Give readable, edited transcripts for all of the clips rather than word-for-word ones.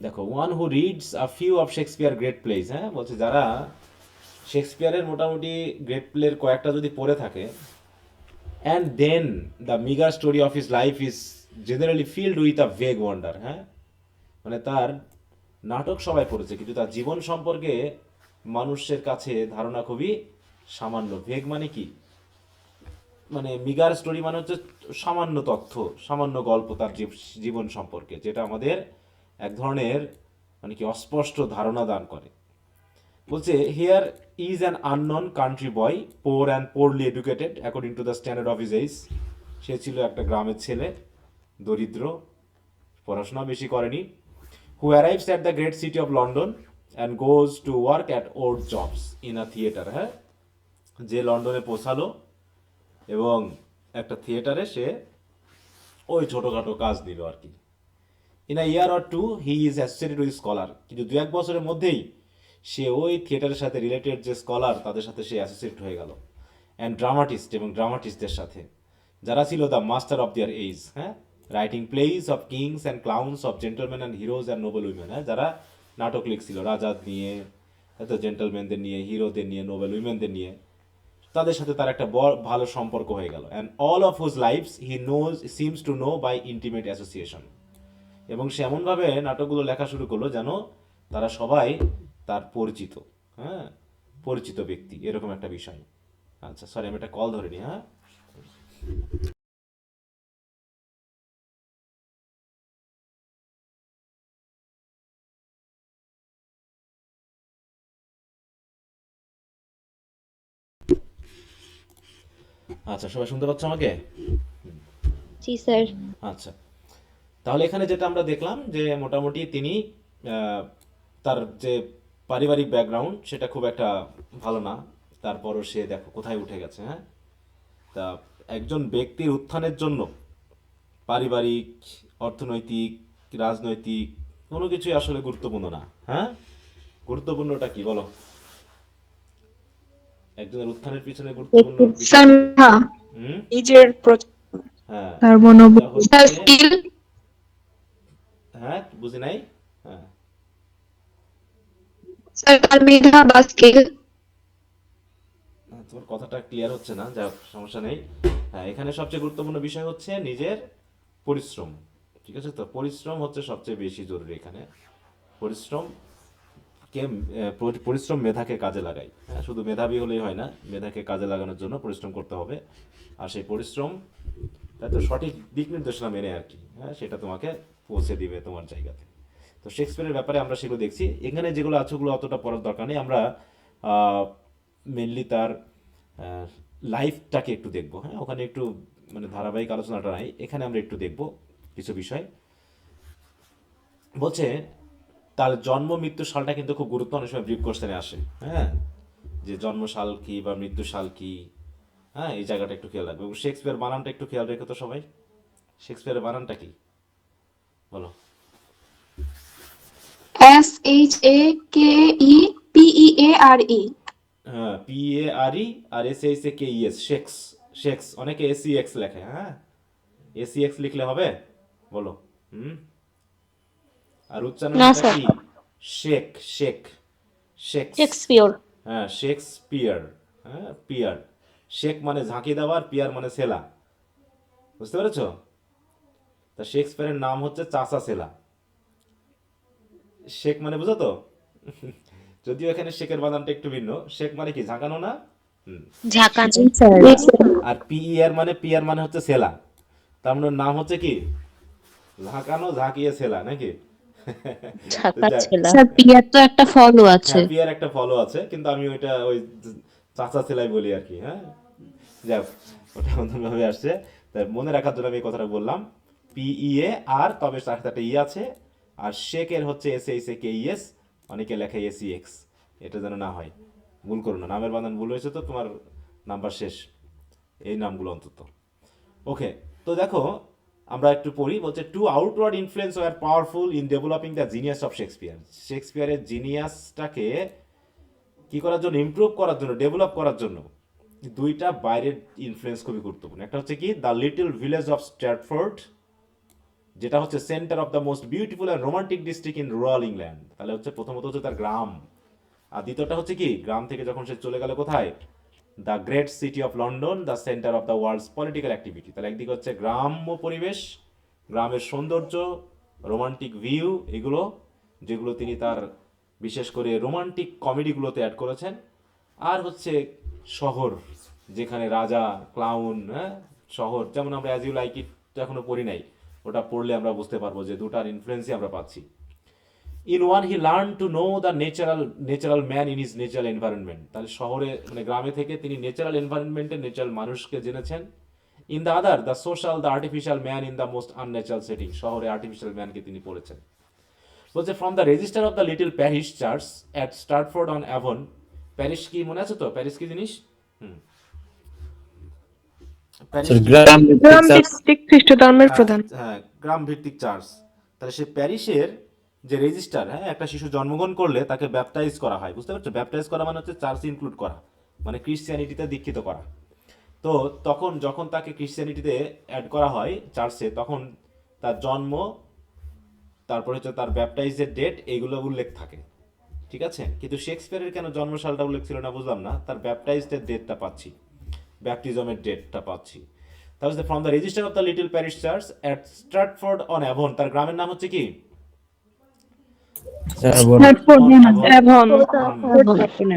দেখো, one who reads a few of Shakespeare great place, হ্যাঁ বলছে যারা শেক্সপিয়ারের মোটামুটি গ্রেট প্লের কয়েকটা যদি পড়ে থাকে, and then the meagre story of his life is generally filled with a vague wonder, হ্যাঁ মানে তার নাটক সবাই পড়েছে কিন্তু তার জীবন সম্পর্কে মানুষের কাছে ধারণা খুবই সামান্য। ভেগ মানে কি, মানে মিগার স্টোরি মানে হচ্ছে সামান্য তথ্য, সামান্য গল্প তার জীবন সম্পর্কে, যেটা আমাদের এক ধরনের মানে কি অস্পষ্ট ধারণা দান করে। বলছে here is an unknown country boy, poor and poorly educated according to the standard of his age. সে ছিল একটা গ্রামের ছেলে, দরিদ্র, পড়াশোনা বেশি করেনি। Who arrives at the great city of London and goes to work at old jobs in a theatre, হ্যাঁ যে লন্ডনে পৌঁছালো এবং একটা থিয়েটারে সে ওই ছোটোখাটো কাজ দিল আর কি। In a year or two he is associated with scholar, কিন্তু দু এক বছরের মধ্যেই সে ওই থিয়েটারের সাথে রিলেটেড যে স্কলার তাদের সাথে সে অ্যাসোসিয়েট হয়ে গেল। অ্যান্ড ড্রামাটিস্ট, এবং ড্রামাটিস্টদের সাথে যারা ছিল the master of their age, হ্যাঁ writing plays of kings and clowns of gentlemen and heroes and noble women, হ্যাঁ যারা নাটক লিখছিল রাজাদ নিয়ে, এত জেন্টলম্যানদের নিয়ে, হিরোদের নিয়ে, নোবেল উইমেনদের নিয়ে, তাদের সাথে তার একটা ভালো সম্পর্ক হয়ে গেল। And all of whose lives he knows seems to know by intimate association, এবং সে এমনভাবে নাটকগুলো লেখা শুরু করলো যেন তারা সবাই তার পরিচিত, হ্যাঁ পরিচিত ব্যক্তি, এরকম একটা বিষয়। আচ্ছা সরি, আমি একটা কল ধরে নিই, হ্যাঁ। আচ্ছা, সবাই শুনতে পাচ্ছ আমাকে? জি স্যার। আচ্ছা, তাহলে এখানে যেটা আমরা দেখলাম যে মোটামুটি তিনি আহ, তার যে পারিবারিক ব্যাকগ্রাউন্ড সেটা খুব একটা ভালো না, তারপরও সে দেখো কোথায় উঠে গেছে, হ্যাঁ। তা একজন ব্যক্তির উত্থানের জন্য পারিবারিক, অর্থনৈতিক, রাজনৈতিক কোনো কিছুই আসলে গুরুত্বপূর্ণ না, হ্যাঁ। গুরুত্বপূর্ণটা কি বলো, একজনের উত্থানের পিছনে গুরুত্বপূর্ণ বিষয় স্যার কি? না, হুম। নিজের হ্যাঁ, তার এটা হচ্ছে, স্কিল। হ্যাঁ বুঝি নাই। হ্যাঁ, স্যার তার মেধা বা স্কিল। তোমার কথাটা ক্লিয়ার হচ্ছে না, যা সমস্যা নেই। হ্যাঁ, এখানে সবচেয়ে গুরুত্বপূর্ণ বিষয় হচ্ছে নিজের পরিশ্রম, ঠিক আছে তো, পরিশ্রম হচ্ছে সবচেয়ে বেশি জরুরি এখানে। পরিশ্রম কে পরিশ্রম মেধাকে কাজে লাগায়, হ্যাঁ শুধু মেধাবী হলেই হয় না, মেধাকে কাজে লাগানোর জন্য পরিশ্রম করতে হবে। আর সেই পরিশ্রম তাই তো সঠিক দিক নির্দেশনা মেনে আর কি, হ্যাঁ সেটা তোমাকে পৌঁছে দিবে তোমার জায়গাতে। তো শেক্সপিয়ারের ব্যাপারে আমরা সেগুলো দেখছি, এখানে যেগুলো আছে ওগুলো অতটা পড়ার দরকার নেই। আমরা মেনলি তার লাইফটাকে একটু দেখবো, হ্যাঁ ওখানে একটু মানে ধারাবাহিক আলোচনাটা নাই, এখানে আমরা একটু দেখবো কিছু বিষয়। বলছে তার জন্ম মৃত্যু সালটা কিন্তু খুব গুরুত্ব, অনেক সময় ব্রিফ কোশ্চেনে আসে, হ্যাঁ যে জন্ম সাল কি বা মৃত্যু সাল কি, হ্যাঁ এই জায়গাটা একটু খেয়াল রাখবে। এবং শেক্সপিয়ার বানানটা একটু খেয়াল রেখো তো সবাই, শেক্সপিয়ারের বানানটা কি বলো? SHAKEPEARE। হ্যাঁ, PARE, আর SHAKES, শেক্স। শেক্স, অনেকে SEX লেখে, হ্যাঁ SEX লিখলে হবে বলো? হুম। আর না উচ্চারণটা স্যার। কি? Shake, shake, shakes. শেক্সপিয়র। হ্যাঁ শেক্সপিয়ার, হ্যাঁ পিয়ার। শেক মানে ঝাঁকি দেওয়া, আর পিয়ার মানে সেলা, বুঝতে পেরেছো? তা শেক্সপিয়ারের নাম হচ্ছে চাচা সেলা। শেক মানে বুঝো তো? যদিও এখানে শেকের বানানটা একটু ভিন্ন, শেক মানে কি ঝাঁকানো না? হুম। ঝাঁকানো। জি স্যার। আর পিয়ার মানে হচ্ছে সেলা, তার মানে ওর নাম হচ্ছে কি? ঝাঁকানো, ঝাঁকিয়ে সেলা নাকি? তো যাক, ঝাঁকাচ্ছিলা। স্যার পিয়ার তো একটা ফলও আছে। হ্যাঁ পিয়ার একটা ফলো আছে, কিন্তু আমি ওইটা ওই চাচা সেলাই বলি আর কি, হ্যাঁ যাক, ওটা অন্যভাবে আসছে। তাই মনে রাখার জন্য আমি এই কথাটা বললাম। PEAR, তবে তার সাথে একটা ই আছে। আর শেকের হচ্ছে SHAKES, অনেকে লেখে SEX, এটা যেন না হয়, ভুল করো না, নামের বানান ভুল হয়েছে তো তোমার নাম্বার শেষ, এই নামগুলো অন্তত। ওকে, তো দেখো আমরা একটু পড়ি। বলছে two outward influence were powerful in developing the genius of Shakespeare. শেক্সপিয়ারের জিনিয়াসটাকে কি করার জন্য, ইমপ্রুভ করার জন্য, ডেভেলপ করার জন্য দুইটা বাইরের ইনফ্লুয়েন্স খুবই গুরুত্বপূর্ণ। একটা হচ্ছে কি the little village of Stratford, যেটা হচ্ছে centre of the most beautiful and romantic district in rural England. তাহলে হচ্ছে প্রথমত হচ্ছে তার গ্রাম, আর দ্বিতীয়টা হচ্ছে কি গ্রাম থেকে যখন সে চলে গেল কোথায়, the great city of London, the centre of the world's political activity. তাহলে একদিকে হচ্ছে গ্রাম্য পরিবেশ, গ্রামের সৌন্দর্য, রোমান্টিক ভিউ, এগুলো যেগুলো তিনি তার বিশেষ করে রোমান্টিক কমেডিগুলোতে অ্যাড করেছেন। আর হচ্ছে শহর, যেখানে রাজা, ক্লাউন, হ্যাঁ, শহর, যেমন আমরা অ্যাজ ইউ লাইক ইট এখনো পড়ি নাই, ওটা পড়লে আমরা বুঝতে পারবো যে দুটার ইনফ্লুয়েন্সই আমরা পাচ্ছি। In one he learn to know the natural man in his natural environment. তাহলে শহরে মানে গ্রামে থেকে তিনি ন্যাচারাল এনভায়রনমেন্টে ন্যাচারাল মানুষকে জেনেছেন। In the other the social the artificial man in the most unnatural setting, শহরে আর্টিফিশিয়াল ম্যানকে তিনি পড়েছেন। বলছে from the register of the little parish church at Stratford on Avon. Paris কি মনে আছে তো? প্যারিস কি জিনিস? হুম, প্যারিস কি? গ্রাম গ্রাম ভিত্তিক খ্রিস্ট ধর্মের প্রধান। হ্যাঁ, গ্রাম ভিত্তিক চার্চ। তাহলে সে প্যারিসের যে রেজিস্টার, হ্যাঁ, একটা শিশু জন্মগ্রহণ করলে তাকে ব্যাপটাইজ করা হয়, বুঝতে পারছো? ব্যাপটাইজ করা মানে হচ্ছে চার্চ ইনক্লুড করা, মানে ক্রিশ্চিয়ানিটিতে দীক্ষিত করা। তো তখন যখন তাকে ক্রিশ্চিয়ানিটিতে অ্যাড করা হয় চার্চে, তখন তার জন্ম, তারপরে হচ্ছে তার ব্যাপটাইজের ডেট, এইগুলো উল্লেখ থাকে, ঠিক আছে? কিন্তু শেক্সপিয়ারের কেন জন্মসালটা উল্লেখ ছিল না বুঝলাম না, তার ব্যাপটাইজডের ডেটটা পাচ্ছি, ব্যাপটিজমের ডেটটা পাচ্ছি। তাহলে from the register of the little parish church at Stratford on Avon, তার গ্রামের নাম হচ্ছে কি? অ্যাভন।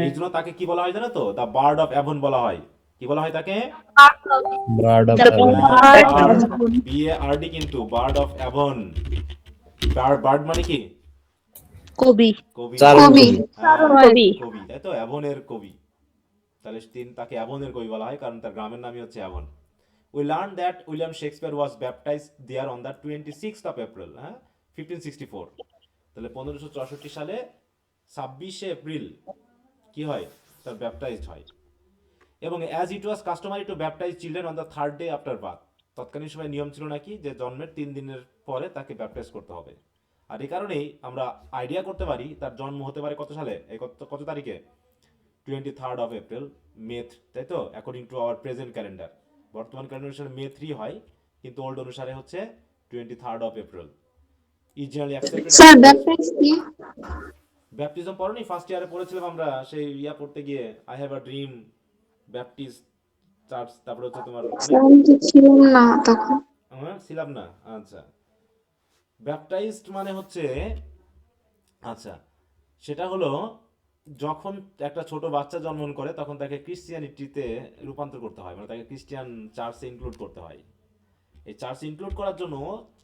এই জন্য তাকে কি বলা হয় জানো তো? দ্য বার্ড অফ অ্যাভন বলা হয়। কি বলা হয় তাকে? বার্ড অফ BARD, কিন্তু বার্ড অফ অ্যাভন। বার্ড মানে কি? কবি। কবি। কবি। হ্যাঁ, কবি। কবি, তাই তো, অ্যাভনের কবি। তাহলে তাকে অ্যাভনের কবি বলা হয় কারণ তার গ্রামের নামই হচ্ছে Avon. We learn that William Shakespeare was baptised there on the 26th of April, হ্যাঁ, 1564। তাহলে 1564 সালে 26শে এপ্রিল কি হয়? তার ব্যাপটাইজড হয়। এবং as it was customary to baptize children on the 3rd day after birth, তৎকালীন সময় নিয়ম ছিল নাকি যে জন্মের 3 দিনের পরে তাকে ব্যাপটাইজ করতে হবে। আর এই কারণেই আমরা আইডিয়া করতে পারি তার জন্ম হতে পারে কত সালে, এই কত তারিখে? 23rd of April, মে, তাই তো, according to our present calendar. বর্তমান ক্যালেন্ডার অনুসারে মে 3 হয়, কিন্তু ওল্ড অনুসারে হচ্ছে 23rd of April। Is generally accepted. Sir baptise কি? ব্যাপটিজম পড়নি? ফার্স্ট ইয়ারে পড়েছিলাম আমরা, সেই পড়তে গিয়ে I have a dream, Baptist church, তারপরে হচ্ছে তোমার অনেক। আমি তো ছিলাম না তখন। হ্যাঁ, ছিলাম না, আচ্ছা। ব্যাপটাইজড মানে হচ্ছে, আচ্ছা, সেটা হলো যখন একটা ছোট বাচ্চা জন্মগ্রহণ করে তখন তাকে ক্রিশ্চিয়ানিটিতে রূপান্তর করতে হয়, মানে তাকে ক্রিশ্চিয়ান চার্চে ইনক্লুড করতে হয়। এই চার্চ ইনক্লুড করার জন্য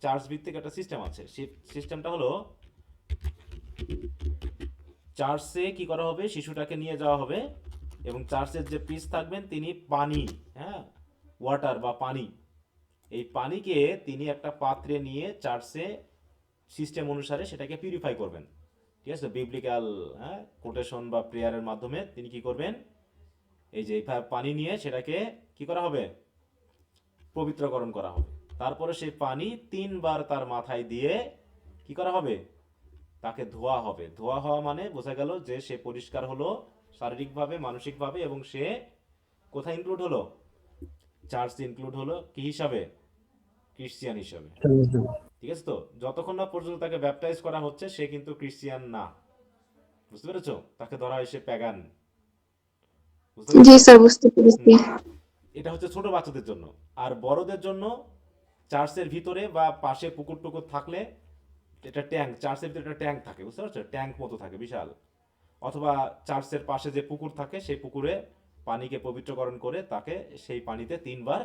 চার্চ ভিত্তিক একটা সিস্টেম আছে। সেই সিস্টেমটা হলো চার্চে কি করা হবে, শিশুটাকে নিয়ে যাওয়া হবে এবং চার্চের যে প্রিস্ট থাকবেন তিনি পানি, হ্যাঁ, ওয়াটার বা পানি, এই পানিকে তিনি একটা পাত্রে নিয়ে চার্চে সিস্টেম অনুসারে সেটাকে পিউরিফাই করবেন, ঠিক আছে? বিবলিক্যাল, হ্যাঁ, কোটেশন বা প্রেয়ারের মাধ্যমে তিনি কি করবেন, এই যে পানি নিয়ে সেটাকে কি করা হবে, পবিত্রকরণ করা হবে। তারপরে সেই পানি 3বার তার মাথায় দিয়ে কি করা হবে, তাকে ধোয়া হবে। ধোয়া হওয়া মানে বোঝা গেল যে সে পরিষ্কার হলো শারীরিকভাবে, মানসিকভাবে, এবং সে কোথায় ইনক্লুড হলো? চার্চ ইনক্লুড হলো কি হিসাবে? ক্রিশ্চিয়ান হিসাবে, ঠিক আছে? তো যতক্ষণ না পর্যন্ত তাকে ব্যাপটাইজ করা হচ্ছে সে কিন্তু ক্রিশ্চিয়ান না, বুঝতে পেরেছো? তাকে ধরা হয় সে প্যাগান, বুঝতে জি পেরেছো? স্যার, বুঝতে পেরেছি। এটা হচ্ছে ছোট বাচ্চাদের জন্য। আর বড়দের জন্য চার্চের ভিতরে বা পাশে পুকুর টুকুর থাকলে, এটা ট্যাঙ্ক, চার্চের ভিতরে একটা ট্যাঙ্ক থাকে, বুঝতে পারছো? ট্যাঙ্ক মতো থাকে বিশাল। অথবা চার্চের পাশে যে পুকুর থাকে সেই পুকুরে পানিকে পবিত্রকরণ করে তাকে সেই পানিতে 3বার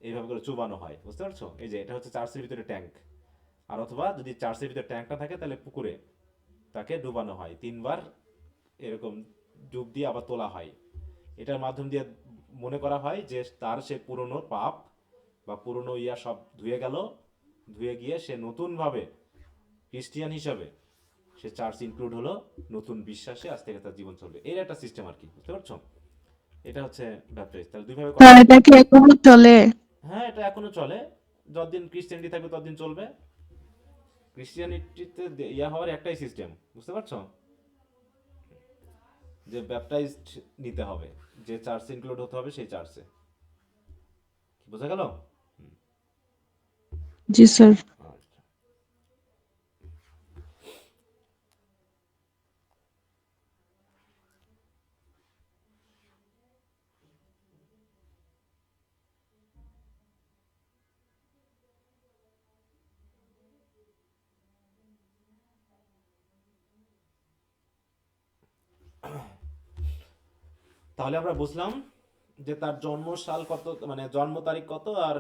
এইভাবে করে চুবানো হয়, বুঝতে পারছো? এই যে এটা হচ্ছে চার্চের ভিতরে ট্যাঙ্ক। আর অথবা যদি চার্চের ভিতরে ট্যাঙ্ক না থাকে তাহলে পুকুরে তাকে ডুবানো হয় 3বার, এরকম ডুব দিয়ে আবার তোলা হয়। এটার মাধ্যম দিয়ে মনে করা হয় যে তার সে পুরনো পাপ বা পুরনো সব ধুয়ে গেল, ধুয়ে গিয়ে সে নতুনভাবে ক্রিশ্চিয়ান হিসাবে সে চার্চ ইনক্লুড হলো, নতুন বিশ্বাসে আজ থেকে তার জীবন চলবে। এর একটা সিস্টেম আর কি, বুঝতে পারছো? এটা হচ্ছে ব্যাপটাইজ। তাহলে দুইভাবে করা স্যার হয়। এটা কি এখনো চলে? হ্যাঁ, এটা এখনো চলে, যতদিন ক্রিশ্চিয়ানিটি থাকবে ততদিন চলবে। ক্রিশ্চিয়ানিটিতে হওয়ার একটাই সিস্টেম, বুঝতে পারছো? যে ব্যাপটাইজড নিতে হবে, যে চার্চে ইনক্লুড হতে হবে সেই চার্চে। বোঝা গেল? জি স্যার। আচ্ছা। তাহলে আমরা বুঝলাম যে তার জন্ম সাল কত, মানে জন্ম তারিখ কত, আর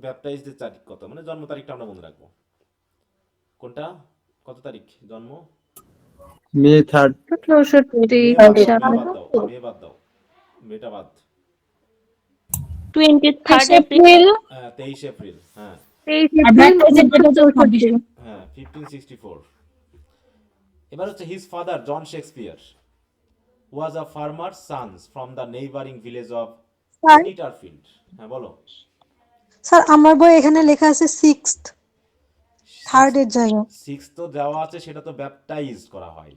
ব্যাপটাইজডের তারিখ কত, মানে জন্ম তারিখটা আমরা মনে রাখবো। কোনটা, কত তারিখ জন্ম? May 3rd. 1720 মে বাদ দাও, সাল। মে বাদ দাও, মে বাদ দাও, মেটা বাদ। 23 এপ্রিল এপ্রিল 23 এপ্রিল, হ্যাঁ। 23 আর এপ্রিল ব্যাপটাইজের ডেট হচ্ছে 26 হ্যাঁ 1564। এবার হচ্ছে his father John Shakespeare was a farmer sons from the neighbouring village of sir Snitterfield. হ্যাঁ বলো। স্যার আমার বই এখানে লেখা আছে সিক্সথ, থার্ডের জায়গায়। সিক্স তো দেওয়া আছে, সেটা তো ব্যাপটাইজ করা হয়,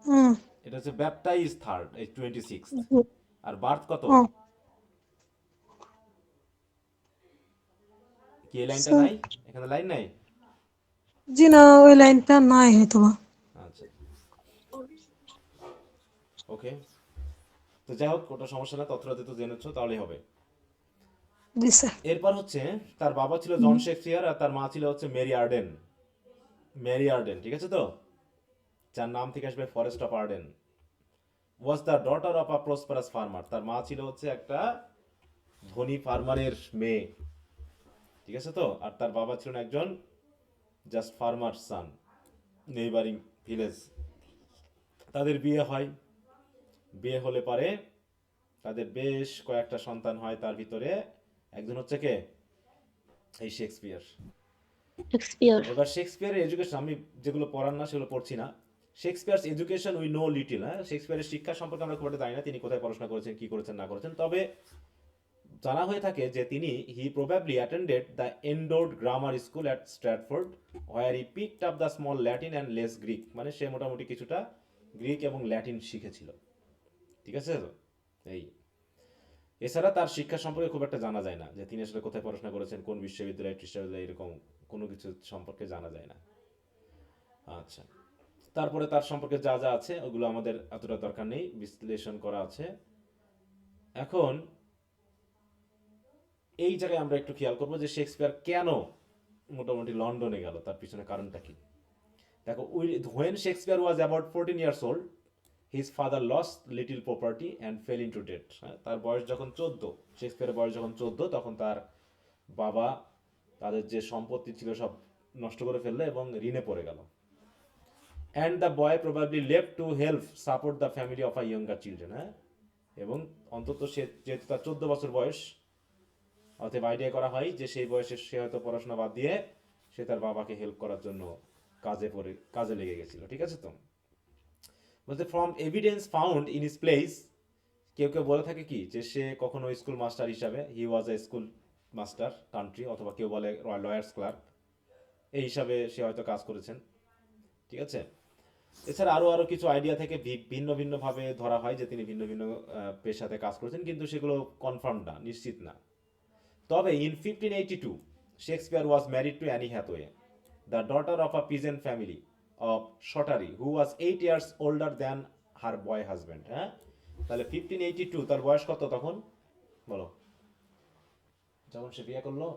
হুম। এটা হচ্ছে ব্যাপটাইজ থার্ড, এই 26। আর বার্থ কত? ও কি এই লাইনটা স্যার, নাই? এখানে লাইন নাই? জি না, ওই লাইনটা নাই হয়তো বা। আচ্ছা, ওকে। তো যাই হোক, ওটা সমস্যা না, তথ্যটা তো জেনেছো তাহলেই হবে। জি স্যার। এরপর হচ্ছে তার বাবা ছিল জন শেক্সপিয়ার আর তার মা ছিল হচ্ছে মেরি আর্ডেন। মেরি আর্ডেন, ঠিক আছে তো, যার নাম থেকে আসবে forest of Arden. Was the daughter of a prosperous farmer, তার মা ছিল হচ্ছে একটা ধনী ফার্মারের মেয়ে, ঠিক আছে তো। আর তার বাবা ছিলেন একজন জাস্ট ফার্মার সান, নেইবারিং ভিলেজ। তাদের বিয়ে হয়, বিয়ে হলে পরে তাদের বেশ কয়েকটা সন্তান হয়, তার ভিতরে একজন হচ্ছে কে, এই শেক্সপিয়ার। শেক্সপিয়ার। এবার শেক্সপিয়ারের এডুকেশন আমি যেগুলো পড়ার না সেগুলো পড়ছি না। Shakespeare's education we know little, হ্যাঁ, শেক্সপিয়ারের শিক্ষা সম্পর্কে আমরা খুব একটা জানি না, তিনি কোথায় পড়াশোনা করেছেন, কি করেছেন না করেছেন। তবে জানা হয়ে থাকে যে তিনি he probably attended the endowed grammar school at Stratford where he picked up the small Latin and less Greek, মানে সে মোটামুটি কিছুটা গ্রিক এবং ল্যাটিন শিখেছিল, ঠিক আছে তো। এই এছাড়া তার শিক্ষা সম্পর্কে খুব একটা জানা যায় না, যে তিনি আসলে কোথায় পড়াশোনা করেছেন, কোন বিশ্ববিদ্যালয় বিশ্ববিদ্যালয়, এরকম কোনো কিছু সম্পর্কে জানা যায় না। আচ্ছা, তারপরে তার সম্পর্কে যা যা আছে ওগুলো আমাদের এতটা দরকার নেই, বিশ্লেষণ করা আছে। এখন এই জায়গায় আমরা একটু খেয়াল করবো যে শেক্সপিয়ার কেন মোটামুটি লন্ডনে গেল, তার পিছনে কারণটা কি। দেখো, when Shakespeare was about 14 years old, his father lost little property and fell into debt. তার বয়স যখন 14, শেক্সপিয়ারের বয়স যখন 14, তখন তার বাবা তাদের যে সম্পত্তি ছিল সব নষ্ট করে ফেললো এবং ঋণে পড়ে গেল। And the boy probably left to help support the family of a younger children, হ্যাঁ। এবং অন্তত সে যেহেতু তার 14 বছর বয়স, অতএব আইডিয়া করা হয় যে সেই বয়সে সে হয়তো পড়াশোনা বাদ দিয়ে সে তার বাবাকে হেল্প করার জন্য কাজে লেগে গেছিল, ঠিক আছে তো। বলতে from evidence found in his place, কেউ কেউ বলে থাকে কি যে সে কখনো স্কুল মাস্টার হিসাবে, হি ওয়াজ এ স্কুল মাস্টার কান্ট্রি, অথবা কেউ বলে লয়ার্স ক্লার্ক, এই হিসাবে সে হয়তো কাজ করেছেন, ঠিক আছে। এছাড়া আরো আরো কিছু আইডিয়া থেকে ভিন্ন ভিন্ন ভাবে ধরা হয় যে তিনি ভিন্ন ভিন্ন পেশাতে কাজ করেছেন, কিন্তু সেগুলো কনফার্ম না, নিশ্চিত না। তবে in 1582 Shakespeare was married to Anne Hathaway, the daughter of a peasant family of Shottery, who was 8 years older than her boy husband, হ্যাঁ। তাহলে 1582 তার বয়স কত তখন, বলো, যখন সে বিয়ে করলো।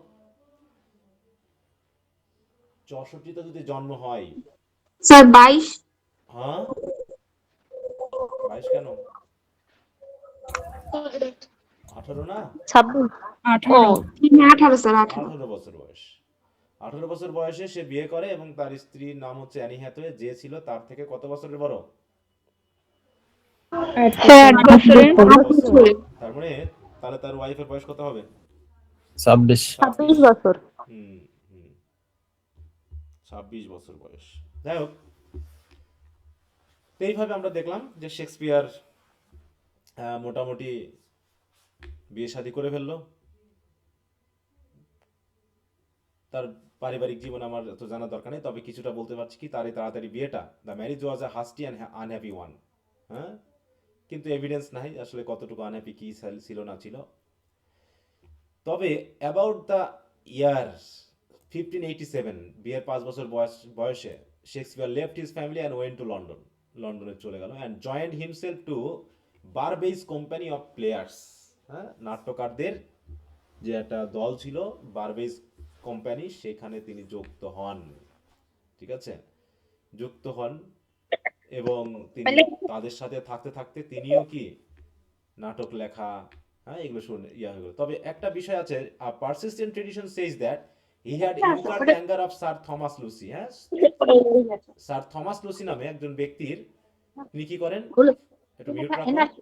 64তে যদি জন্ম হয়, স্যার 22। হ্যাঁ 22 কেন, 18 না? 26। ও 18 18 স্যার, 18। 18 বছর বয়স। 18 বছর বয়সে সে বিয়ে করে এবং তার স্ত্রীর নাম হচ্ছে অ্যানি হ্যাথওয়ে, যে ছিল তার থেকে কত বছরের বড়? হ্যাঁ 8 8 বছরের। বছর। তার মানে তাহলে তার ওয়াইফের বয়স কত হবে? 26. 26 বছর। হুম হুম 26 বছর বয়স। যাই হোক, তো এইভাবে আমরা দেখলাম যে শেক্সপিয়ার মোটামুটি বিয়ে শাদী করে ফেললো। তার পারিবারিক জীবন আমার তো জানার দরকার নেই, তবে কিছুটা বলতে পারছি কি, তার এই তাড়াতাড়ি বিয়েটা, the marriage was a hasty and unhappy one, হ্যাঁ। কিন্তু এভিডেন্স নাই আসলে কতটুকু আনহ্যাপি কি ছিল না ছিল। তবে অ্যাবাউট দ্য ইয়ার 1587, বিয়ের 5 বছর বয়সে Shakespeare left his family and went to London, লন্ডনে চলে গেল, and joined himself to Burbage company of players, হ্যাঁ, নাট্যকারদের যে একটা দল ছিল বারবেইজ কোম্পানি, সেখানে তিনি যুক্ত হন, ঠিক আছে, যুক্ত হন। এবং তিনি তাদের সাথে থাকতে থাকতে তিনিও কি নাটক লেখা, হ্যাঁ, এগুলো শুনে ইয়া হয়ে গেল। তবে একটা বিষয় আছে, persistent tradition says that he had incurred the anger of sir Thomas Lucy. হ্যাঁ, স্যার থমাস লুসি নামে একজন ব্যক্তির, তিনি কি করেন, একটু মিউট রাখো,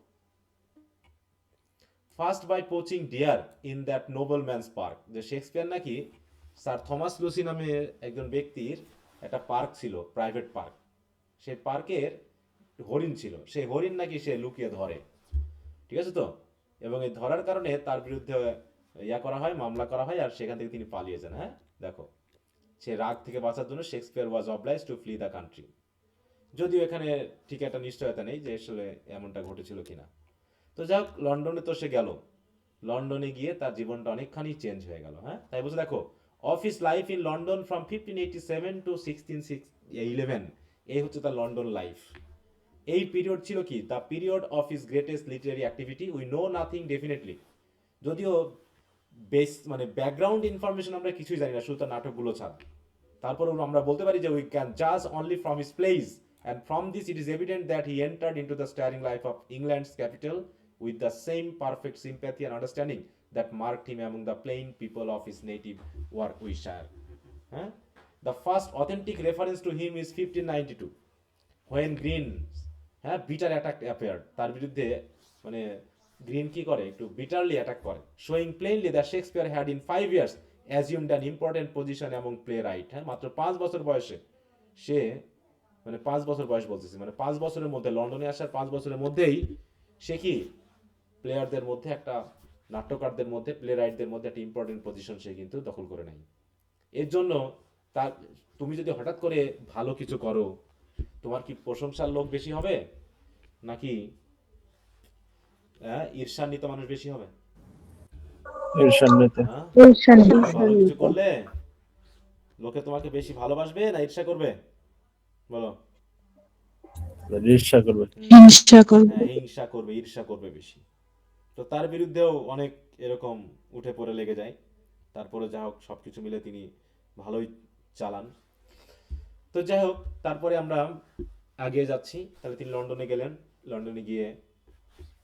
first by poaching deer in that nobleman's park. যে শেক্সপিয়ার নাকি স্যার থমাস লুসি নামে একজন ব্যক্তির একটা পার্ক ছিল, প্রাইভেট পার্ক, সেই পার্কের হরিণ ছিল, সেই হরিণ নাকি সে লুকিয়ে ধরে, ঠিক আছে তো, এবং এই ধরার কারণে তার বিরুদ্ধে ইয়া করা হয়, মামলা করা হয়, আর সেখান থেকে তিনি পালিয়ে যান। হ্যাঁ, দেখো, সে রাগ থেকে বাঁচার জন্য Shakespeare was obliged to flee the country. যদিও এখানে ঠিক একটা নিশ্চয়তা নেই যে আসলে এমনটা ঘটেছিল কিনা। তো যাই হোক, লন্ডনে তো সে গেল, লন্ডনে গিয়ে তার জীবনটা অনেকখানি চেঞ্জ হয়ে গেল। হ্যাঁ, তাই বলছে দেখো, of his life in London from 1587 to 1611, এই হচ্ছে তার লন্ডন লাইফ। এই পিরিয়ড ছিল কি, the period of his greatest Literary activity. We know nothing definitely, যদিও বেস মানে ব্যাকগ্রাউন্ড ইনফরমেশন আমরা কিছুই জানি না, শুধু তার নাটকগুলো ছাড়া। তারপরে আমরা বলতে পারি যে উই ক্যান জাজ only from his place, and from this it is evident that he entered into the steering life of England's capital with the same perfect sympathy and understanding that marked him among the plain people of his native Warwickshire. The first authentic reference to him is 1592, when Green, bitter attack appeared, তার বিরুদ্ধে মানে green কি করে, একটু bitterly attack করে, showing plainly that Shakespeare had in 5 years assumed an important position among playwright। মাত্র 5 বছর বয়সে সে, মানে 5 বছর বয়স বলতেছি, মানে 5 বছরের মধ্যে, লন্ডনে আসার 5 বছরের মধ্যেই সে কি প্লেয়ারদের মধ্যে একটা, নাট্যকারদের মধ্যে, প্লে রাইটদের মধ্যে একটা ইম্পর্টেন্ট পজিশন সে কিন্তু দখল করে নেয়। এর জন্য তার, তুমি যদি হঠাৎ করে ভালো কিছু করো, তোমার কি প্রশংসার লোক বেশি হবে নাকি ঈর্ষান্বিত মানুষ বেশি হবে? ঈর্ষান্বিত। হ্যাঁ, ঈর্ষান্বিত। ভালো কিছু করলে লোকে তোমাকে বেশি ভালোবাসবে না ঈর্ষা করবে, বলো? ঈর্ষা করবে। হিংসা করবে। হ্যাঁ, হিংসা করবে, ঈর্ষা করবে বেশি। তো তার বিরুদ্ধেও অনেক এরকম উঠে পড়ে লেগে যায়। তারপরে যা হোক, সবকিছু মিলে তিনি ভালোই চালান। তো যাই হোক, তারপরে আমরা এগিয়ে যাচ্ছি। তাহলে তিনি লন্ডনে গেলেন, লন্ডনে গিয়ে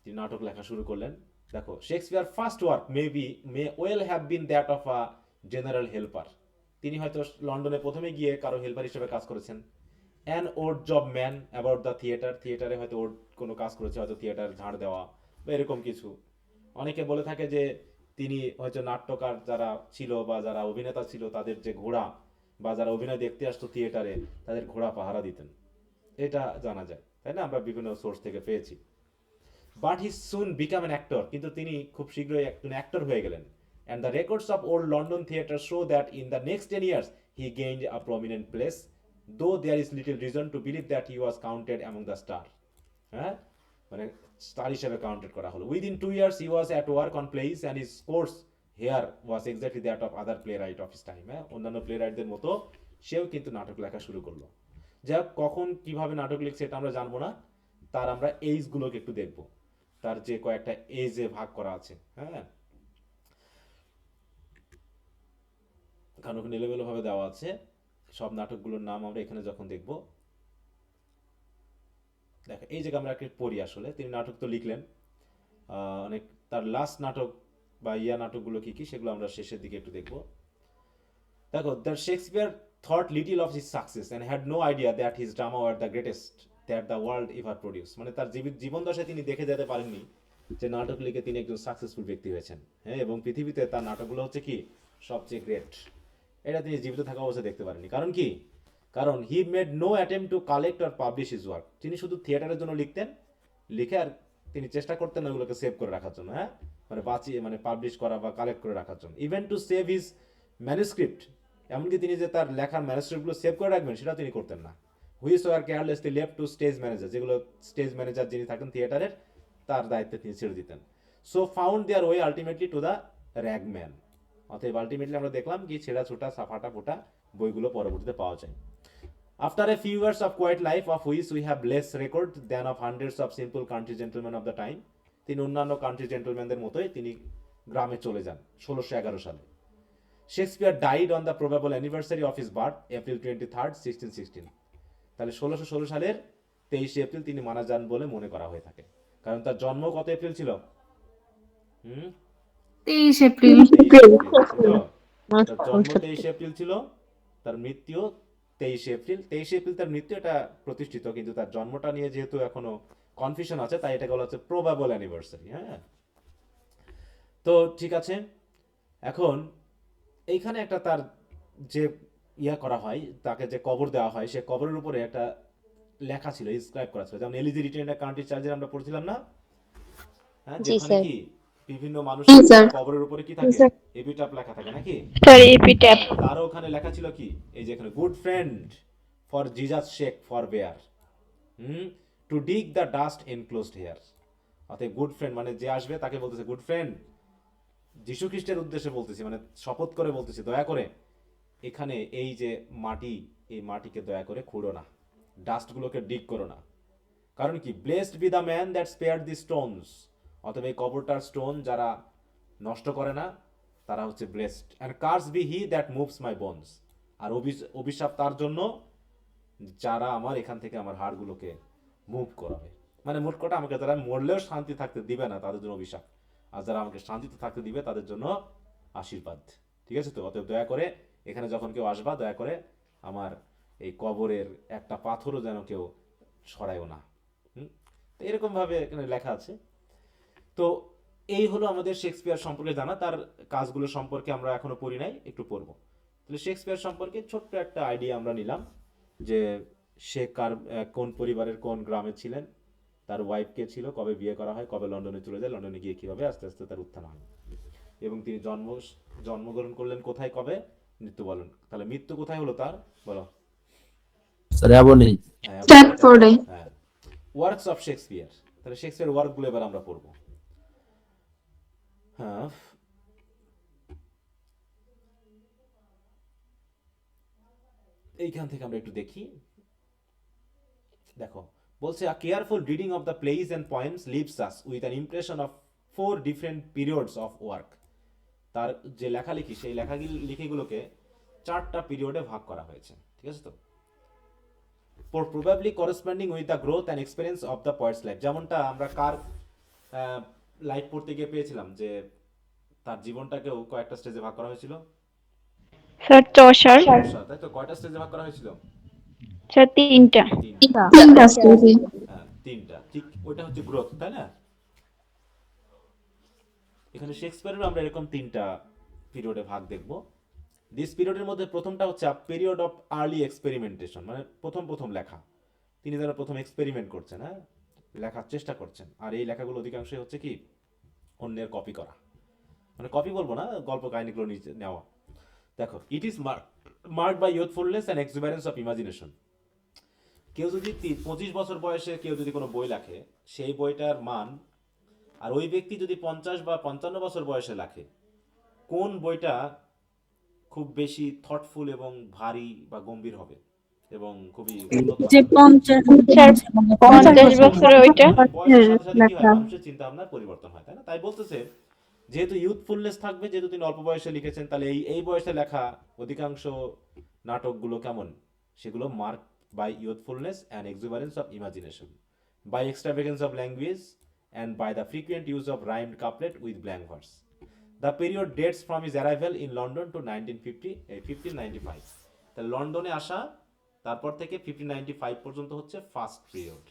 তিনি নাটক লেখা শুরু করলেন। দেখো, Shakespeare first work May well have been that of a general helper. তিনি হয়তো লন্ডনে প্রথমে গিয়ে কারো হেল্পার হিসেবে কাজ করেছেন। An odd job man about the theatre, থিয়েটারে হয়তো ওর কোনো কাজ করেছে, হয়তো থিয়েটার ঝাড় দেওয়া বা এরকম কিছু। অনেকে বলে থাকে যে তিনি হয়তো নাট্যকার যারা ছিল বা যারা অভিনেতা ছিল, তাদের যে ঘোড়া বা যারা অভিনয় দেখতে আসতো থিয়েটারে, তাদের ঘোড়া পাহারা দিতেন, এটা জানা যায়, তাই না? আমরা বিভিন্ন সোর্স থেকে পেয়েছি। But he soon become an actor, কিন্তু তিনি খুব শীঘ্রই একজন অ্যাক্টর হয়ে গেলেন। And the records of old London theatre show that in the next 10 years he gained a prominent place, though there is little reason to believe that he was counted among the star। হ্যাঁ, মানে star হিসেবে counted করা হলো। Within 2 years he was at work on plays and his course here was exactly that of other playwright of his time। হ্যাঁ, অন্যান্য প্লেরাইটদের মতো সেও কিন্তু নাটক লেখা শুরু করলো। যাই হোক, কখন কিভাবে নাটক লিখছে এটা আমরা জানবো না, তার আমরা এইজগুলোকে একটু দেখব, তার যে কয়েকটা এজে ভাগ করা আছে। হ্যাঁ, কারণ ওখানে এলোমেলো ভাবে দেওয়া আছে সব নাটকগুলোর নাম। আমরা এখানে যখন দেখব, দেখো এই জায়গায় আমরা একটু পড়ি। আসলে তিনি নাটক তো লিখলেন অনেক, তার লাস্ট নাটক বা ইয়া নাটকগুলো কি কি সেগুলো আমরা শেষের দিকে একটু দেখব। দেখো, the Shakespeare thought little of his success and had no idea that his drama were the greatest that the world ever produce. মানে তার জীবন দশায় তিনি দেখে যেতে পারেননি যে নাটক লিখে তিনি একজন সাকসেসফুল ব্যক্তি হয়েছেন। হ্যাঁ, এবং পৃথিবীতে তার নাটকগুলো হচ্ছে কি সবচেয়ে গ্রেট, এটা তিনি জীবিত থাকা অবস্থায় দেখতে পারেননি। কারণ কি? কারণ he made no attempt to collect or publish his work. তিনি শুধু থিয়েটারের জন্য লিখতেন, লিখে আর তিনি চেষ্টা করতেন ওগুলোকে সেভ করে রাখার জন্য। হ্যাঁ, মানে বাঁচিয়ে, মানে পাবলিশ করা বা কালেক্ট করে রাখার জন্য। Even to save his manuscript, এমনকি তিনি যে তার লেখার ম্যানুস্ক্রিপ্টগুলো সেভ করে রাখবেন সেটা তিনি করতেন না। Which were carelessly left to stage manager, যেগুলো স্টেজ ম্যানেজার যিনি থাকেন থিয়েটারের, তার দায়িত্বে তিনি ছেড়ে দিতেন। So found their way ultimately to the ragman. অতএব আলটিমেটলি আমরা দেখলাম কি ছেঁড়া ছোটা ফাটা ফোটা বইগুলো পরবর্তীতে পাওয়া যায়। After a few years of quiet life, of which we have less record than of hundreds of simple country gentlemen of the time, তিনি অন্যান্য কান্ট্রি জেন্টলম্যানদের মতোই তিনি গ্রামে চলে যান 1611 সালে। Shakespeare died on the probable anniversary of his birth April 23, 1616। তাহলে 1616 সালের 23 এপ্রিল তিনি মারা যান বলে মনে করা হয়ে থাকে। কারণ তার জন্ম কত এপ্রিল ছিল? 23 এপ্রিল। 23 এপ্রিল ছিল। তার জন্ম 23 এপ্রিল ছিল, তার মৃত্যু 23 এপ্রিল। 23 এপ্রিল তার মৃত্যু, এটা প্রতিষ্ঠিত, কিন্তু তার জন্মটা নিয়ে যেহেতু এখনো কনফিউশন আছে, তাই এটাকে বলা হচ্ছে প্রবাবল অ্যানিভার্সারি। হ্যাঁ, তো ঠিক আছে। এখন এইখানে একটা তার যে করা হয়, তাকে যে কবর দেওয়া হয়, সে কবরের উপরে একটা লেখা ছিল, ইনস্ক্রাইব করা ছিল, যেমন এলিজি রিটেন এ কান্ট্রি চার্জের আমরা পড়ছিলাম না? হ্যাঁ, জি যেখানে স্যার। কি বিভিন্ন জি মানুষের স্যার। কবরের উপরে কি থাকে, স্যার। এপিটাফ লেখা থাকে নাকি? Sir epitaph. তারও ওখানে লেখা ছিল কি, এই যে এখানে good friend for Jesus sake forbear, to dig the dust enclosed here. অর্থাৎ গুড ফ্রেন্ড মানে যে আসবে তাকে বলতেছে গুড ফ্রেন্ড, যীশু খ্রিস্টের উদ্দেশ্যে বলতেছি, মানে শপথ করে বলতেছি, দয়া করে এখানে এই যে মাটি, এই মাটিকে দয়া করে খুঁড়ো না, ডাস্টগুলোকে ডিগ করো না। কারণ কি, blessed B the man that spare the Stones, অথবা এই কবরটার স্টোন যারা নষ্ট করে না তারা হচ্ছে blessed, and curse be he that moves my bones, আর অভিশাপ তার জন্য যারা আমার এখান থেকে আমার হাড়গুলোকে মুভ করাবে। মানে মোট কথা, আমাকে যারা মরলেও শান্তি থাকতে দিবে না তাদের জন্য অভিশাপ, আর যারা আমাকে শান্তিতে থাকতে দিবে তাদের জন্য আশীর্বাদ। ঠিক আছে তো? অতএব দয়া করে এখানে যখন কেউ আসবা, দয়া করে আমার এই কবরের একটা পাথরও যেন কেউ সরায়ও না। তো এরকম ভাবে এখানে লেখা আছে। তো এই হলো আমাদের শেক্সপিয়ার সম্পর্কে জানা। তার কাজগুলো সম্পর্কে আমরা এখনো পড়ি নাই, একটু পড়বো। তাহলে শেক্সপিয়ার সম্পর্কে ছোট্ট একটা আইডিয়া আমরা নিলাম, যে সে কোন পরিবারের কোন গ্রামে ছিলেন, তার ওয়াইফ কে ছিল, কবে বিয়ে করা হয়, কবে লন্ডনে চলে যায়, লন্ডনে গিয়ে কিভাবে আস্তে আস্তে তার উত্থান হয়, এবং তিনি জন্মগ্রহণ করলেন কোথায়, কবে মৃত্যু বলেন। তাহলে মৃত্যু কোথায় হলো তার, বলো? স্যার অ্যাবনি। হ্যাঁ, স্ট্যাটফোর্ডে। হ্যাঁ। ওয়ার্কস অফ শেক্সপিয়ার, তাহলে শেক্সপিয়ার ওয়ার্কগুলো এবার আমরা পড়বো। হ্যাঁ, এইখান থেকে আমরা একটু দেখি। দেখো, বলছে a careful reading of the plays and poems leaves us with an impression of 4 different periods of work. তার যে লেখালেখি, সেই লেখাগুলোকে 4টা পিরিয়ডে ভাগ করা হয়েছে। ঠিক আছে তো? Probably corresponding with the growth and experience of the poet's life, যেমনটা আমরা কার লাইফ পড়তে গিয়ে পেয়েছিলাম, যে তার জীবনটাকেও কয়েকটা স্টেজে ভাগ করা হয়েছিল। Sir Chaucer. তাই তো? কয়টা স্টেজে ভাগ করা হয়েছিল? স্যার 3টা। তিনটা। তিনটা স্টেজে। হ্যাঁ, তিনটা। ঠিক, ওইটা হচ্ছে গ্রোথ, তাই না? এখানে শেক্সপিয়ারের আমরা এরকম 3টা পিরিয়ডে ভাগ দেখব। দিস পিরিয়ডের মধ্যে প্রথমটা হচ্ছে পিরিয়ড অফ আর্লি এক্সপেরিমেন্টেশন, মানে প্রথম লেখা, তিনি যারা প্রথম এক্সপেরিমেন্ট করছেন, হ্যাঁ, লেখার চেষ্টা করছেন। আর এই লেখাগুলো অধিকাংশই হচ্ছে কি, অন্যের কপি করা, মানে কপি বলবো না, গল্প কাহিনীগুলো নিচে নেওয়া। দেখো, it is marked by youthfulness and exuberance of imagination. কেউ যদি 25 বছর বয়সে কেউ যদি কোনো বই লেখে, সেই বইটার মান, আর ওই ব্যক্তি যদি 50 বা 55 বছর বয়সে লেখে, কোন বইটা খুব বেশি থটফুল এবং ভারী বা গম্ভীর হবে এবং খুবই উন্নত যে মানের হবে? 50 স্যার 50 50 বছরে ওইটা। বয়সের সাথে সাথে কি হয়, লেখা। মানুষের চিন্তা ভাবনার পরিবর্তন হয়, তাই না? তাই বলতেছে, যেহেতু ইউথফুলনেস থাকবে, যেহেতু তিনি অল্প বয়সে লিখেছেন, তাহলে এই বয়সে লেখা অধিকাংশ নাটকগুলো কেমন, সেগুলো mark by youthfulness and exuberance of imagination, by extravagance of language and by the frequent use of rhymed couplet with blank verse. The period dates from his arrival in London to 1595। তাহলে লন্ডনে আসা, তারপর থেকে 1595 পর্যন্ত হচ্ছে first period.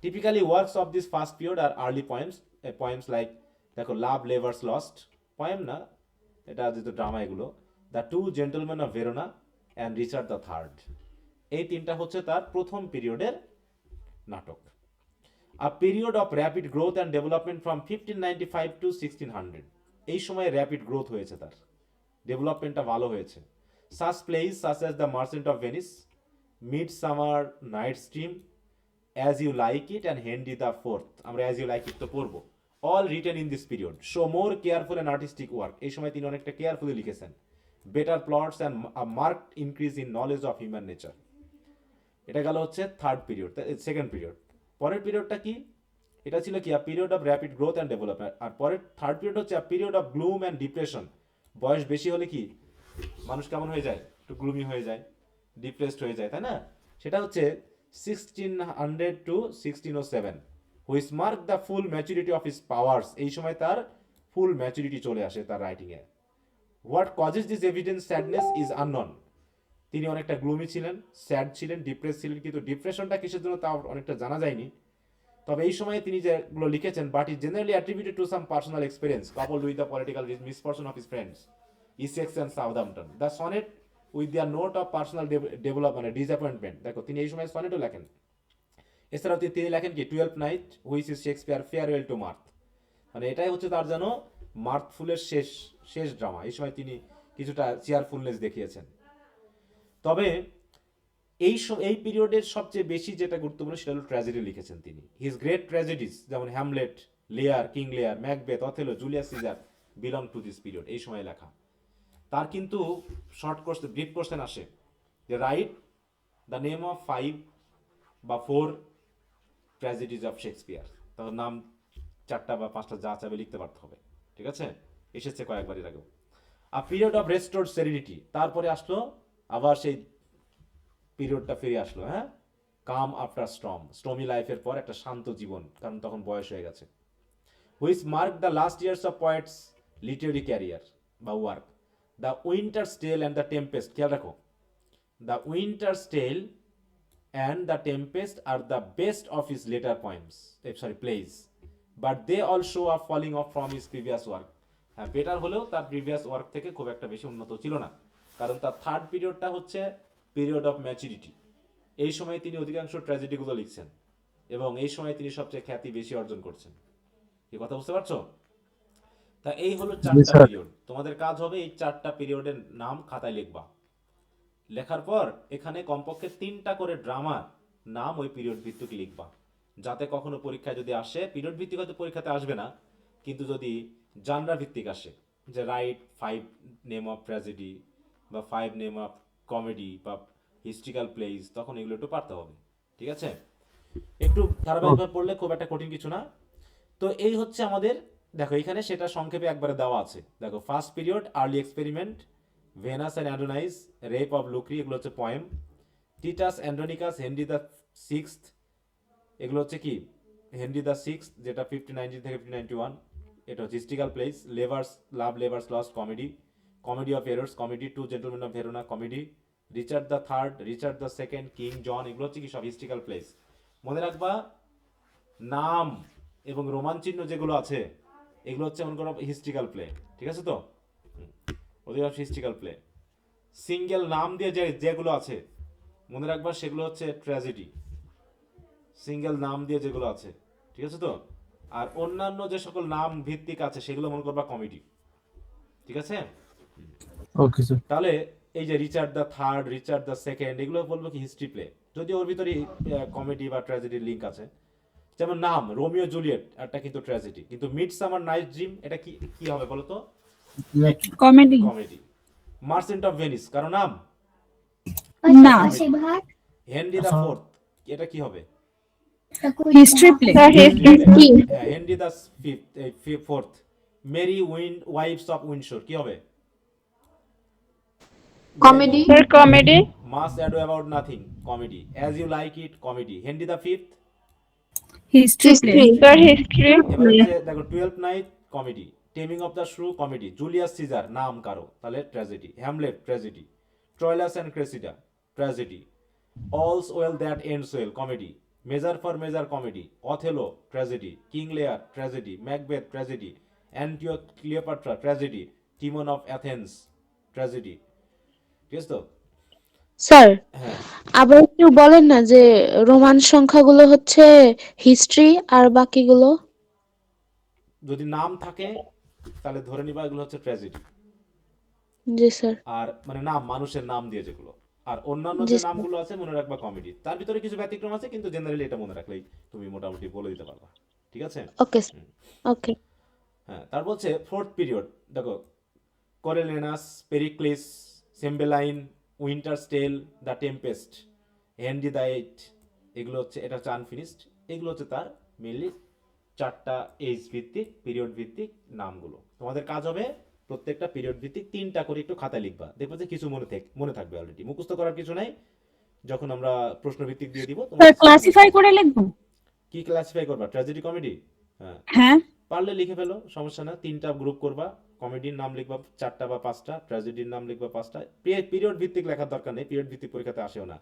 Typically, works of this first period are early poems like, দেখো, লাভ lovers lost, poem না, এটা যেহেতু ড্রামা, এগুলো the two gentleman of Verona and Richard the third. এই 3টা হচ্ছে তার প্রথম পিরিয়ডের নাটক। A period of rapid growth and development from 1595 to 1600। এই সময়ে র্যাপিড গ্রোথ হয়েছে, তার ডেভেলপমেন্টটা ভালো হয়েছে। Such plays such as the merchant of Venice, midsummer night stream, as you like it and Henry the fourth, আমরা as you like it তো পড়বো, all written in this period show more careful and artistic work. এই সময় তিনি অনেকটা carefully লিখেছেন। Better plots and marked increase in knowledge of human nature. এটা গেল হচ্ছে থার্ড পিরিয়ড, সেকেন্ড পিরিয়ড। পরের পিরিয়ডটা কি? এটা ছিল কি, a period of rapid growth and development. আর পরের থার্ড পিরিয়ড হচ্ছে a period of gloom and depression. বয়স বেশি হলে কি মানুষ কেমন হয়ে যায়, একটু গ্লুমি হয়ে যায়, ডিপ্রেসড হয়ে যায়, তাই না? সেটা হচ্ছে 1600 to 1607। Which mark the full maturity of his powers, এই সময় তার ফুল ম্যাচুরিটি চলে আসে তার রাইটিংয়ে। What causes this evidence sadness is unknown, তিনি অনেকটা গ্লুমি ছিলেন, স্যাড ছিলেন, ডিপ্রেস ছিলেন, কিন্তু ডিপ্রেশনটা কিসের জন্য তা অনেকটা জানা যায়নি। তবে এই সময়ে তিনি যেগুলো লিখেছেন, but is generally attributed to some personal experience coupled with the political misfortune of his friends Essex and Southampton. The sonnet with their note of personal develop মানে ডিসঅ্যাপয়েন্টমেন্ট, দেখো তিনি এই সময় সনেটও লেখেন। এছাড়াও তিনি লেখেন কি 12th night which is Shakespeare farewell to মার্থ, মানে এটাই হচ্ছে তার যেন মার্থফুলের শেষ শেষ ড্রামা। এই সময় তিনি কিছুটা চেয়ারফুলনেস দেখিয়েছেন। তবে এই পিরিয়ডের সবচেয়ে বেশি যেটা গুরুত্বপূর্ণ সেটা হলো ট্র্যাজেডি লিখেছেন তিনি। হিজ গ্রেট ট্র্যাজেডিস যেমন Hamlet, Lear, King Lear, Macbeth, Othello, Julius Caesar belong to this period, এই সময় লেখা। তার কিন্তু শর্ট কোর্স ব্রিফ কোশ্চেন আসে যে রাইট দ্য নেম অফ 5 বা 4 ট্র্যাজেডিজ অফ শেক্সপিয়ার, তার নাম 4টা বা 5টা যা চাবে লিখতে পারতে হবে, ঠিক আছে? এসেছে কয়েকবার এর আগেও। আ পিরিয়ড অফ রেস্টোর্ড সেরিনিটি, তারপরে আসলো আবার সেই পিরিয়ডটা ফিরে আসলো, হ্যাঁ, কাম আফটার স্টর্মি লাইফের পর একটা শান্ত জীবন, কারণ তখন বয়স হয়ে গেছে। Which mark the last years of poets literary career বা work. The winter's tale and the Tempest, খেয়াল রাখো, the winter's tale and the Tempest are the best of his later poems, plays, but they all show a falling off from his previous work. হ্যাঁ, better হলেও তার previous work থেকে খুব একটা বেশি উন্নত ছিল না, কারণ তার থার্ড পিরিয়ডটা হচ্ছে পিরিয়ড অফ ম্যাচুরিটি। এই সময় তিনি অধিকাংশ ট্র্যাজেডিগুলো লিখছেন এবং এই সময় তিনি সবচেয়ে খ্যাতি বেশি অর্জন করছেন। কি কথা বুঝতে পারছো? তা এই হলো 4টা পিরিয়ড। তোমাদের কাজ হবে এই 4টা পিরিয়ডের নাম খাতায় লিখবা। লেখার পর এখানে কমপক্ষে 3টা করে ড্রামার নাম ওই পিরিয়ড ভিত্তিক লিখবা, যাতে কখনো পরীক্ষায় যদি আসে, পিরিয়ড ভিত্তিক হয়তো পরীক্ষাতে আসবে না, কিন্তু যদি জানরা ভিত্তিক আসে যে রাইট 5 নেম অফ ট্র্যাজেডি বা 5 নেম অফ কমেডি বা হিস্ট্রিক্যাল প্লেস, তখন এগুলো একটু পারতে হবে, ঠিক আছে? একটু ধারাবাহিকভাবে পড়লে খুব একটা কঠিন কিছু না। তো এই হচ্ছে আমাদের, দেখো এখানে সেটা সংক্ষেপে একবারে দেওয়া আছে। দেখো first period early experiment, Venus and Adonis, rape of Lucrece, এগুলো হচ্ছে poem. Titus Andronicus, Henry the sixth, এগুলো হচ্ছে কি হেনরি দ্য সিক্সথ, যেটা 1590 থেকে 1591, এটা হচ্ছে historical plays. Lovers love, lovers lost, comedy. Comedy of errors, comedy. Two gentleman of Verona, comedy. Richard the third, Richard the second, King John, এগুলো হচ্ছে কি সব হিস্ট্রিক্যাল প্লেস। মনে রাখবা নাম এবং রোমান চিহ্ন যেগুলো আছে এগুলো হচ্ছে মনে করো হিস্ট্রিক্যাল প্লে, ঠিক আছে? তো অধিকাংশ হিস্ট্রিক্যাল প্লে। সিঙ্গেল নাম দিয়ে যেগুলো আছে মনে রাখবা সেগুলো হচ্ছে ট্র্যাজেডি, সিঙ্গেল নাম দিয়ে যেগুলো আছে, ঠিক আছে? তো আর অন্যান্য যে সকল নাম ভিত্তিক আছে সেগুলো মনে করবা কমেডি, ঠিক আছে? Okay sir. তাহলে এই যে Richard the third, Richard the second, এগুলো বলবো কি হিস্ট্রি প্লে, যদি ওর ভিতরে কমেডি বা ট্র্যাজেডির লিঙ্ক আছে। যেমন নাম রোমিও জুলিয়েট, একটা কিন্তু ট্র্যাজেডি, কিন্তু মিডসামার নাইট ড্রিম এটা কি কি হবে বলো তো? Comedy. Comedy. Merchant of Venice কারো নাম? না, হেনরি দ্য ফোর্থ এটা কি হবে? History play. Sir history. হ্যাঁ, Henry the fourth. Merry wives of Windsor কি হবে? Comedy. Sir comedy. Must ado about nothing, comedy. As you like it, comedy. Henry the fifth, history play. Sir history. এবার হচ্ছে দেখো 12th night, comedy. Taming of the shrew, comedy. Julius Caesar নাম কারো, তাহলে tragedy. Hamlet, tragedy. Troilus and Cressida, tragedy. All's well that ends well, comedy. Measure for measure, comedy. Othello, tragedy. King Lear, tragedy. Macbeth, tragedy. Antony Cleopatra, tragedy. Timon of Athens, tragedy, ঠিক আছে? তো sir হ্যাঁ, আবার একটু বলেন না যে Roman সংখ্যাগুলো হচ্ছে হিস্ট্রি আর বাকিগুলো? যদি নাম থাকে তাহলে ধরে নিবা এগুলো হচ্ছে ট্র্যাজেডি। জি স্যার। আর মানে নাম, মানুষের নাম দিয়ে যেগুলো। আর অন্যান্য জি যে স্যার। নামগুলো আছে মনে রাখবা কমেডি। তার ভিতরে কিছু ব্যতিক্রম আছে, কিন্তু জেনারেলি এটা মনে রাখলেই তুমি মোটামুটি বলে দিতে পারবা, ঠিক আছে? Okay sir. ওকে। হ্যাঁ, তার বলছে ফোর্থ পিরিয়ড, দেখো Coriolanus, Pericles, Cymbeline, winter's tale, the Tempest, Henry the eight, এগুলো হচ্ছে, এটা হচ্ছে আনফিনিশড। এগুলো হচ্ছে তার মেনলি 4টা এজ ভিত্তিক, পিরিয়ড ভিত্তিক নামগুলো। তোমাদের কাজ হবে প্রত্যেকটা পিরিয়ড ভিত্তিক 3টা করে একটু খাতায় লিখবা, দেখবে যে কিছু মনে থাকবে অলরেডি, মুখস্থ করার কিছু নাই। যখন আমরা প্রশ্ন ভিত্তিক দিয়ে দিব স্যার ক্লাসিফাই করে লিখবো। কি ক্লাসিফাই করবা, ট্র্যাজেডি কমেডি? হ্যাঁ, হ্যাঁ পারলে লিখে ফেলো, সমস্যা না। 3টা গ্রুপ করবা, কমেডির নাম লিখবা 4টা বা 5টা, ট্র্যাজেডির নাম লিখবা 5টা। পিরিয়ড ভিত্তিক লেখার দরকার নেই, পিরিয়ড ভিত্তিক পরীক্ষাতে আসেও না,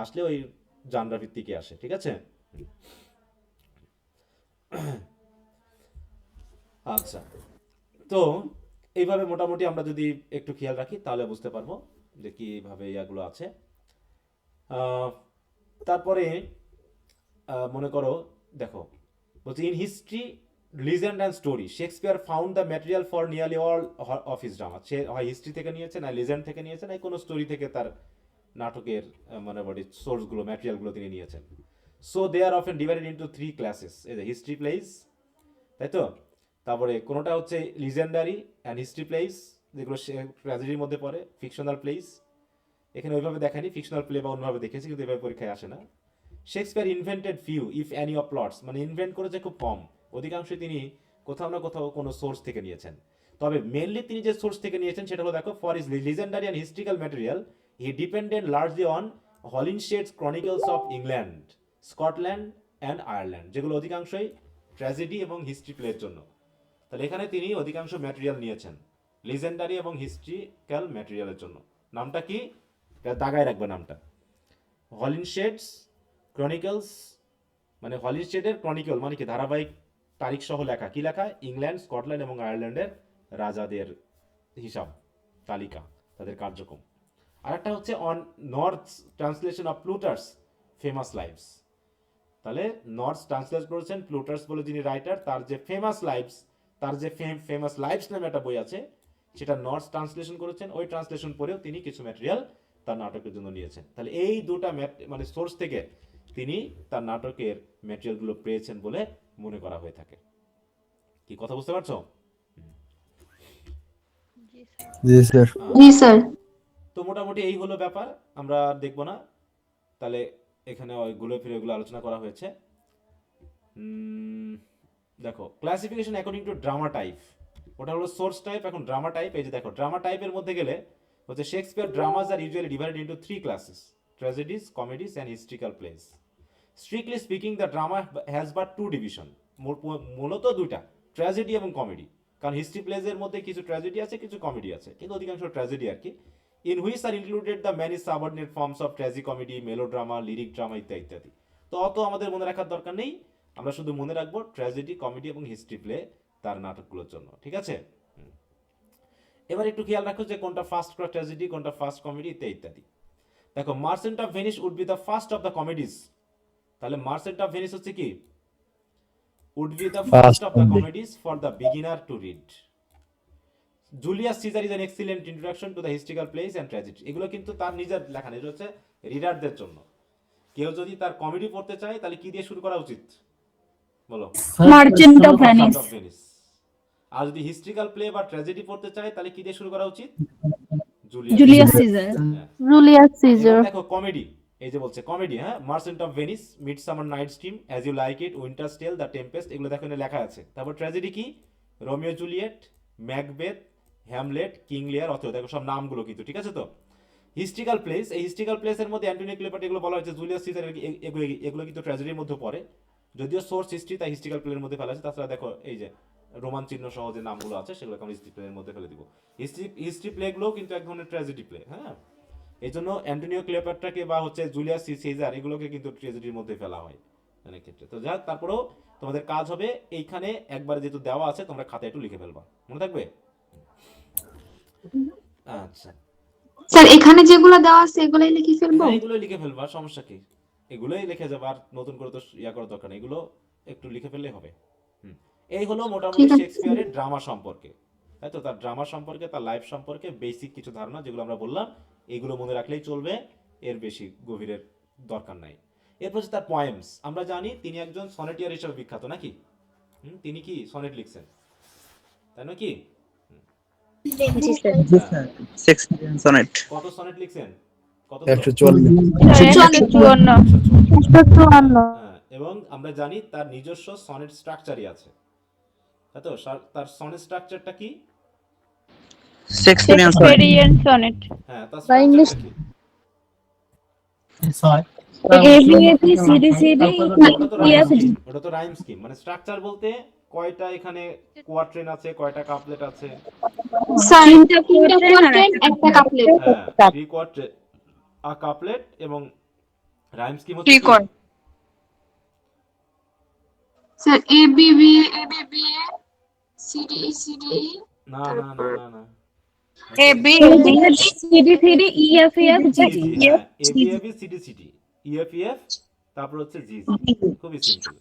আসলে ওই জানরা ভিত্তিকই আসে, ঠিক আছে? আচ্ছা, তো এইভাবে মোটামুটি আমরা যদি একটু খেয়াল রাখি তাহলে বুঝতে পারবো যে কিভাবে ইয়াগুলো আছে। আহ, তারপরে মনে করো, দেখো বলছে in history legend and story Shakespeare found the material for nearly all of his drama. সে হয় হিস্ট্রি থেকে নিয়েছে, না লিজেন্ড থেকে নিয়েছে, না কোনো স্টোরি থেকে তার নাটকের মোটামুটি সোর্সগুলো, ম্যাটেরিয়ালগুলো তিনি নিয়েছেন। So they are often divided into 3 classes, এই যে হিস্ট্রি প্লেস, তাই তো? তারপরে কোনোটা হচ্ছে লিজেন্ডারি অ্যান্ড হিস্ট্রি প্লেস, যেগুলো ট্র্যাজেডির মধ্যে পড়ে, ফিকশনাল প্লেস। এখানে ওইভাবে দেখানি, ফিকশনাল প্লে বা অন্যভাবে দেখেছি, কিন্তু এভাবে পরীক্ষায় আসে না। Shakespeare invented few if any of plots, মানে ইনভেন্ট করেছে খুব কম, অধিকাংশই তিনি কোথাও না কোথাও কোনো সোর্স থেকে নিয়েছেন। তবে মেনলি তিনি যে সোর্স থেকে নিয়েছেন সেটা হলো, দেখো, for is legendary and historical material he depended largely on Holinshed's chronicles of England, Scotland and Ireland, যেগুলো অধিকাংশই ট্র্যাজেডি এবং হিস্ট্রি প্লের জন্য। তাহলে এখানে তিনি অধিকাংশ ম্যাটেরিয়াল নিয়েছেন লিজেন্ডারি এবং হিস্ট্রিক্যাল ম্যাটেরিয়ালের জন্য। নামটা কি, দাগায় রাখবে নামটা, হলিনশেডস ক্রনিকলস, মানে হলিনশেডের ক্রনিকল মানে কি, ধারাবাহিক তারিখ সহ লেখা, কি লেখা, ইংল্যান্ড, স্কটল্যান্ড এবং আয়ারল্যান্ডের রাজাদের হিসাব তালিকা, তাদের কার্যক্রম। আর একটা হচ্ছে on North translation of Plutarch's famous lives. তাহলে নর্থ ট্রান্সলেট করেছেন প্লুটার্স বলে যিনি রাইটার, তার যে ফেমাস লাইভস, তার যে ফেমাস লাইভস নামে একটা বই আছে, সেটা নর্থ ট্রান্সলেশন করেছেন। ওই ট্রান্সলেশন পরেও তিনি কিছু ম্যাটেরিয়াল তার নাটকের জন্য নিয়েছেন। তাহলে এই দুটা মানে সোর্স থেকে তিনি তার নাটকের ম্যাটেরিয়ালগুলো পেয়েছেন বলে মনে করা হয়ে থাকে। কি কথা বুঝতে পারছো? জি স্যার। জি স্যার। তো মোটামুটি এই হলো ব্যাপার, আমরা দেখবো না। তাহলে এখানে ওইগুলো ফিরে ওইগুলো আলোচনা করা হয়েছে। দেখো, classification according to drama type, ওটা হলো সোর্স টাইপ। এখন ড্রামা টাইপ, এই যে দেখো, ড্রামা টাইপের মধ্যে গেলে হচ্ছে Shakespeare dramas are usually divided into 3 classes, tragedies, comedies and historical plays. Strictly speaking the drama has but 2 division, মূলত 2টা, ট্র্যাজেডি এবং কমেডি। কারণ হিস্ট্রি প্লেজের মধ্যে কিছু ট্র্যাজেডি আছে, কিছু কমেডি আছে, কিন্তু অধিকাংশ ট্র্যাজেডি আর কি। In which are included the many subordinate forms of tragicomedy, melodrama, lyric drama ইত্যাদি ইত্যাদি। তো অত আমাদের মনে রাখার দরকার নেই, আমরা শুধু মনে রাখবো ট্র্যাজেডি, কমেডি এবং হিস্ট্রি প্লে তার নাটকগুলোর জন্য, ঠিক আছে? এবার একটু খেয়াল রাখো যে কোনটা ফার্স্ট ট্র্যাজেডি, কোনটা ফার্স্ট কমেডি ইত্যাদি ইত্যাদি। দেখো, Merchant of Venice would be the first of the comedies. তাহলে মার্চেন্ট অফ ভেনিস হচ্ছে কি, would be the first of the comedies for the beginner to read. Julius Caesar is an excellent introduction to the historical plays and tragedy. এগুলো কিন্তু তার নিজের লেখা নেই, হচ্ছে রিডারদের জন্য। কেউ যদি তার কমেডি পড়তে চায় তাহলে কি দিয়ে শুরু করা উচিত বলো? Merchant of Venice. আর যদি হিস্ট্রিক্যাল প্লে বা ট্র্যাজেডি পড়তে চায় তাহলে কি দিয়ে শুরু করা উচিত? Julius Caesar. জুলিয়াস এবার সিজার। দেখো কমেডি, এই যে বলছে কমেডি, হ্যাঁ, merchant of Venice, midsummer night's dream, as you like it, winter's tale, the tempest, এগুলো দেখো এখানে লেখা আছে। তারপর ট্র্যাজেডি কি, Romeo Juliet, Macbeth, Hamlet, king Lear, অথবা দেখো সব নামগুলো কিন্তু, ঠিক আছে? তো হিস্ট্রিক্যাল প্লেস, এই হিস্ট্রিক্যাল প্লেসের মধ্যে অ্যান্টনি ক্লিওপেট্রা, এগুলো বলা হয়েছে জুলিয়াস সিজার, এগুলো কিন্তু ট্র্যাজেডির মধ্যে পড়ে, যদিও সোর্স হিস্ট্রি, তাই হিস্ট্রিক্যাল প্লের মধ্যে ফেলা আছে। তাছাড়া দেখো এই যে রোমান চিহ্ন সহ যে নামগুলো আছে সেগুলো আমরা হিস্ট্রি প্লের মধ্যে ফেলে দিব। হিস্ট্রি প্লেগুলো কিন্তু এক ধরনের ট্র্যাজেডি প্লে, হ্যাঁ। এই জন্য অ্যান্টনিও ক্লিওপেট্রাকে বা হচ্ছে জুলিয়াস সিজার এগুলোকে কিন্তু ট্র্যাজেডির মধ্যে ফেলা হয় অনেক ক্ষেত্রে। তো যাক, তারপরেও তোমাদের কাজ হবে এইখানে একবারে যেহেতু দেওয়া আছে তোমরা খাতায় একটু লিখে ফেলবা, মনে থাকবে? আচ্ছা স্যার এখানে যেগুলো দেওয়া আছে এগুলাই লিখে ফেলবো? হ্যাঁ, এগুলোই লিখে ফেলবা, সমস্যা কি, এগুলোই লিখে যাবে, আর নতুন করে তো ইয়া করার দরকার নেই, এগুলো একটু লিখে ফেললেই হবে। এই হলো মোটামুটি ঠিক আছে। শেক্সপিয়ারের ড্রামা সম্পর্কে, তাই তো? তার ড্রামা সম্পর্কে, তার লাইফ সম্পর্কে বেসিক কিছু ধারণা যেগুলো আমরা বললাম, এগুলো মনে রাখলেই চলবে, এর বেশি গভীরের দরকার নাই। এরপর হচ্ছে তার পয়েমস। আমরা জানি তিনি একজন সনেটিয়ার হিসেবে বিখ্যাত, নাকি? তিনি কি সনেট লিখছেন, তাই না কি? জি স্যার। শেক্সপিয়ারিয়ান সনেট কত সনেট লিখছেন? কত? 144। 154। হ্যাঁ, এবং আমরা জানি তার নিজস্ব সনেট স্ট্রাকচারই আছে, তাই তো? তার সনেট স্ট্রাকচারটা কি? Shakespearean Shakespearean sonnet. হ্যাঁ, তার বা ইংলিশ স্ট্রাকচারটা কি? ABAP CDCD ওটা তো রাইম EFG স্কিম, ওটা তো রাইম স্কিম, মানে স্ট্রাকচার বলতে কয়টা এখানে কোয়াট্রেন আছে, কয়টা কাপলেট আছে। স্যার তিনটা তিনটা কোয়ার্টেন আর কোয়ার্টেন একটা একটা কাপলেট। হ্যাঁ, 3 কোয়াট্রেন আ কাপলেট, এবং রাইম স্কিম হচ্ছে কি? Record. স্যার এবিবিএ সিডিই সিডিই না না না তারপর না না, A নিচে B নিচে। A B CDCD EFEF G GG জি, হ্যাঁ, এবিএবি সিডিসিডি ইএফইএফ, তারপর হচ্ছে জি জি। খুবই সিম্পল।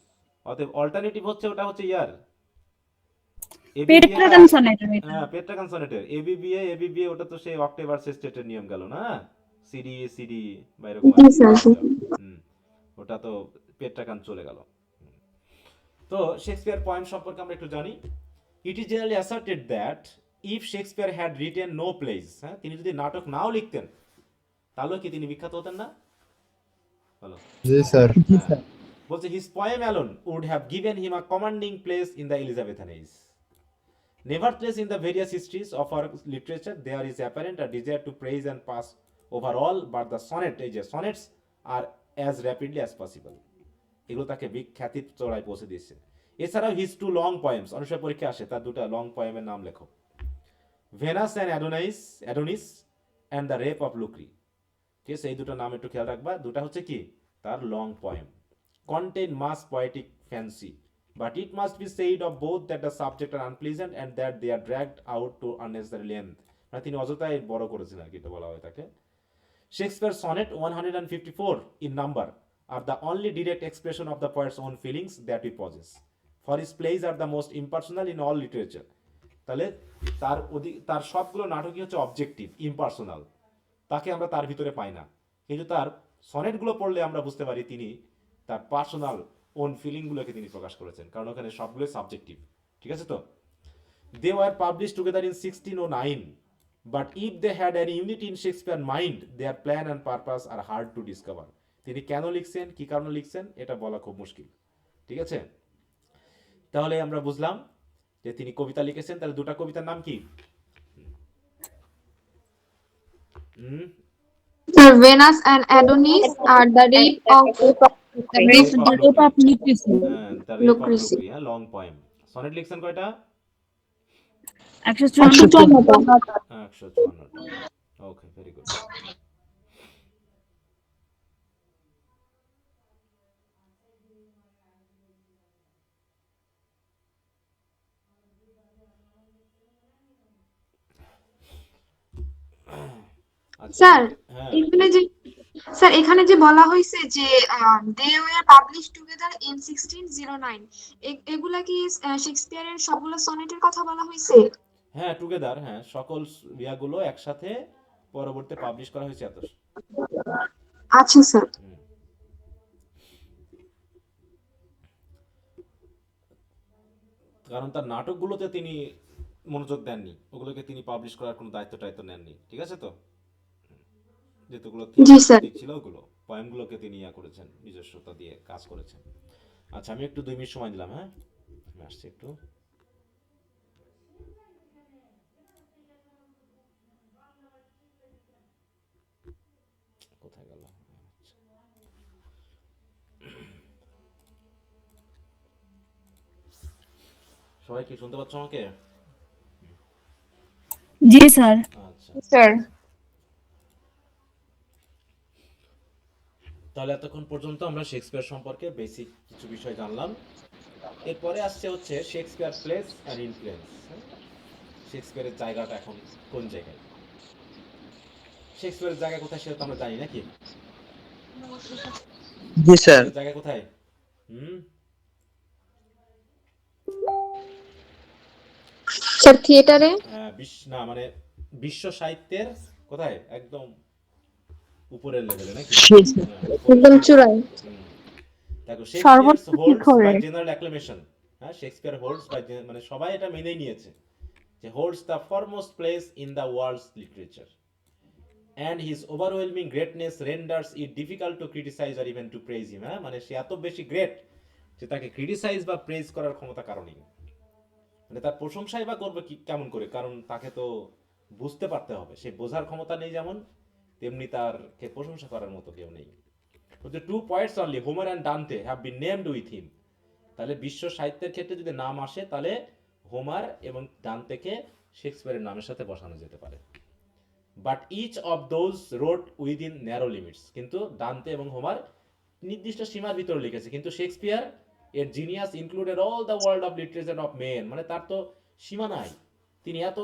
অতএব অল্টারনেটিভ হচ্ছে, ওটা হচ্ছে ইয়ার এবিবিএ। পেট্রা কনসোনেটর এটা হ্যাঁ, পেট্রা কনসোনেটের এবিবিএ ওটা তো সেই অক্টেভ আর সেস্টেটের নিয়ম গেল না, সিডি সিডি বা এরকম আর জি কি স্যার। ছিল। হুম, ওটা তো পেট্রা কান চলে গেল। তো শেক্সপিয়ার পয়েম সম্পর্কে আমরা একটু জানি। It is generally asserted that if Shakespeare had written no plays, হ্যাঁ, তিনি যদি নাটক নাও লিখতেন তাহলে কি তিনি বিখ্যাত হতেন না? বলো। জি স্যার। হ্যাঁ, বলছে his poem alone would have given him a commanding place in the Elizabethan age. Nevertheless, in the various histories of our literature, there is apparent a desire to praise and pass over all, but the sonnets are as rapidly as possible. এগুলো তাকে বিখ্যাতির চড়ায় পৌঁছে দিয়েছে। এছাড়াও his two long poems, অনুষ্ঠিত পরীক্ষা আসে, তার দুটো লং পয়েমের নাম লেখো। Venus and Adonis and the rape of Lucrece. ঠিক আছে, এই দুটো নাম একটু খেয়াল রাখবা, দুটা হচ্ছে কি তার long poem. Contain mass poetic fancy, but it must be said of both that the subject are unpleasant and that they are dragged out to unnecessary length। মানে তিনি অযথাই বড় করেছেন আর কি, এটা বলা হয় তাকে। Shakespeare sonnet 154 in number are the only direct expression of the poet's own feelings that we possess, for his plays are the most impersonal in all literature। তাহলে তার সবগুলো নাটকই হচ্ছে অবজেক্টিভ, ইম্পার্সোনাল, তাকে আমরা তার ভিতরে পাই না। কিন্তু তার সনেটগুলো পড়লে আমরা বুঝতে পারি তিনি তার পার্সোনাল ওন ফিলিংগুলোকে তিনি প্রকাশ করেছেন, কারণ ওখানে সবগুলো সাবজেক্টিভ। ঠিক আছে তো? They were publish together in 1609, but if they had an unit in Shakespeare mind, their plan and purpose are hard to discover. তিনি কেন লিখছেন, কি কারণে লিখছেন, এটা বলা খুব মুশকিল। ঠিক আছে, তাহলে আমরা বুঝলাম যে তিনি কবিতা লিখেছেন। তাহলে দুটা কবিতার নাম কি? স্যার ভেনাস এন্ড অ্যাডোনিস আর the rape of rape of Lucrece হ্যাঁ, the rape of Lucrece. Lucrece, হ্যাঁ, লং পয়েম। সনেট লিখছেন কয়টা? 154 154টা। Okay, very good. আচ্ছা, স্যার হ্যাঁ, এখানে যে স্যার এখানে যে বলা হয়েছে যে they were publish together in 1609, এগুলা কি শেক্সপিয়ারের সবগুলো সনেটের কথা বলা হয়েছে? হ্যাঁ, টুগেদার, হ্যাঁ, সকল ইয়াগুলো একসাথে পরবর্তী পাবলিশ করা হয়েছে এত। আচ্ছা স্যার। কারণ তার নাটকগুলোতে তিনি মনোযোগ দেননি, ওগুলোকে তিনি পাবলিশ করার কোনো দায়িত্ব টায়িত্ব নেননি। ঠিক আছে তো? যেগুলো জি স্যার। ছিল ওগুলো পয়েমগুলোকে তিনি ইয়া করেছেন, নিজস্বতা দিয়ে কাজ করেছেন। আচ্ছা, আমি একটু 2 মিনিট সময় দিলাম, হ্যাঁ, আমি আসছি একটু। কোথায় গেল? সবাই কি শুনতে পাচ্ছ আমাকে? জি স্যার। আচ্ছা, Sir. তাহলে এতক্ষণ পর্যন্ত আমরা শেক্সপিয়ার সম্পর্কে বেসিক কিছু বিষয় জানলাম। এরপরে আসছে হচ্ছে শেক্সপিয়ার প্লেস অ্যান্ড ইনফ্লুয়েন্স। শেক্সপিয়ারের জায়গাটা এখন কোন জায়গায়? শেক্সপিয়ারের জায়গা কোথায় সেটা তো আমরা জানি নাকি? জি স্যার। শেক্সপিয়ারের জায়গা কোথায়? হুম, স্যার থিয়েটারে। না মানে বিশ্ব সাহিত্যের কোথায়? একদম উপরের লেভেলে নাকি? হ্যাঁ, একদম চূড়ায়। হুম। দেখো, শেক্সপিয়ার সর্বোচ্চ হোল্ডস শিখরে। By general acclamation. হ্যাঁ, শেক্সপিয়ার হোল্ডস বাই, মানে সবাই এটা মেনেই নিয়েছে যে holds the foremost place in the world's literature, and his overwhelming greatness renders it difficult to criticise or even to praise him. হ্যাঁ, মানে সে এত বেশি গ্রেট যে তাকে ক্রিটিসাইজ বা প্রেজ করার ক্ষমতা কারণেই, মানে তার প্রশংসাই বা করবে কি কেমন করে, কারণ তাকে তো বুঝতে পারতে হবে, সে বোঝার ক্ষমতা নেই যেমন, তেমনি তারকে প্রশংসা করার মতো কেউ নেই। হচ্ছে 2 poets only, Homer and Dante, have been named with him. তাহলে বিশ্ব সাহিত্যের ক্ষেত্রে যদি নাম আসে তাহলে হোমার এবং ডান্তেকে শেক্সপিয়ারের নামের সাথে বসানো যেতে পারে। But each of those rode within narrow limits, কিন্তু ডান্তে এবং হোমার নির্দিষ্ট সীমার ভিতরে লিখেছে, কিন্তু শেক্সপিয়ার এর genius included all the world of literature of men, মানে তার তো সীমা নাই। তিনি এত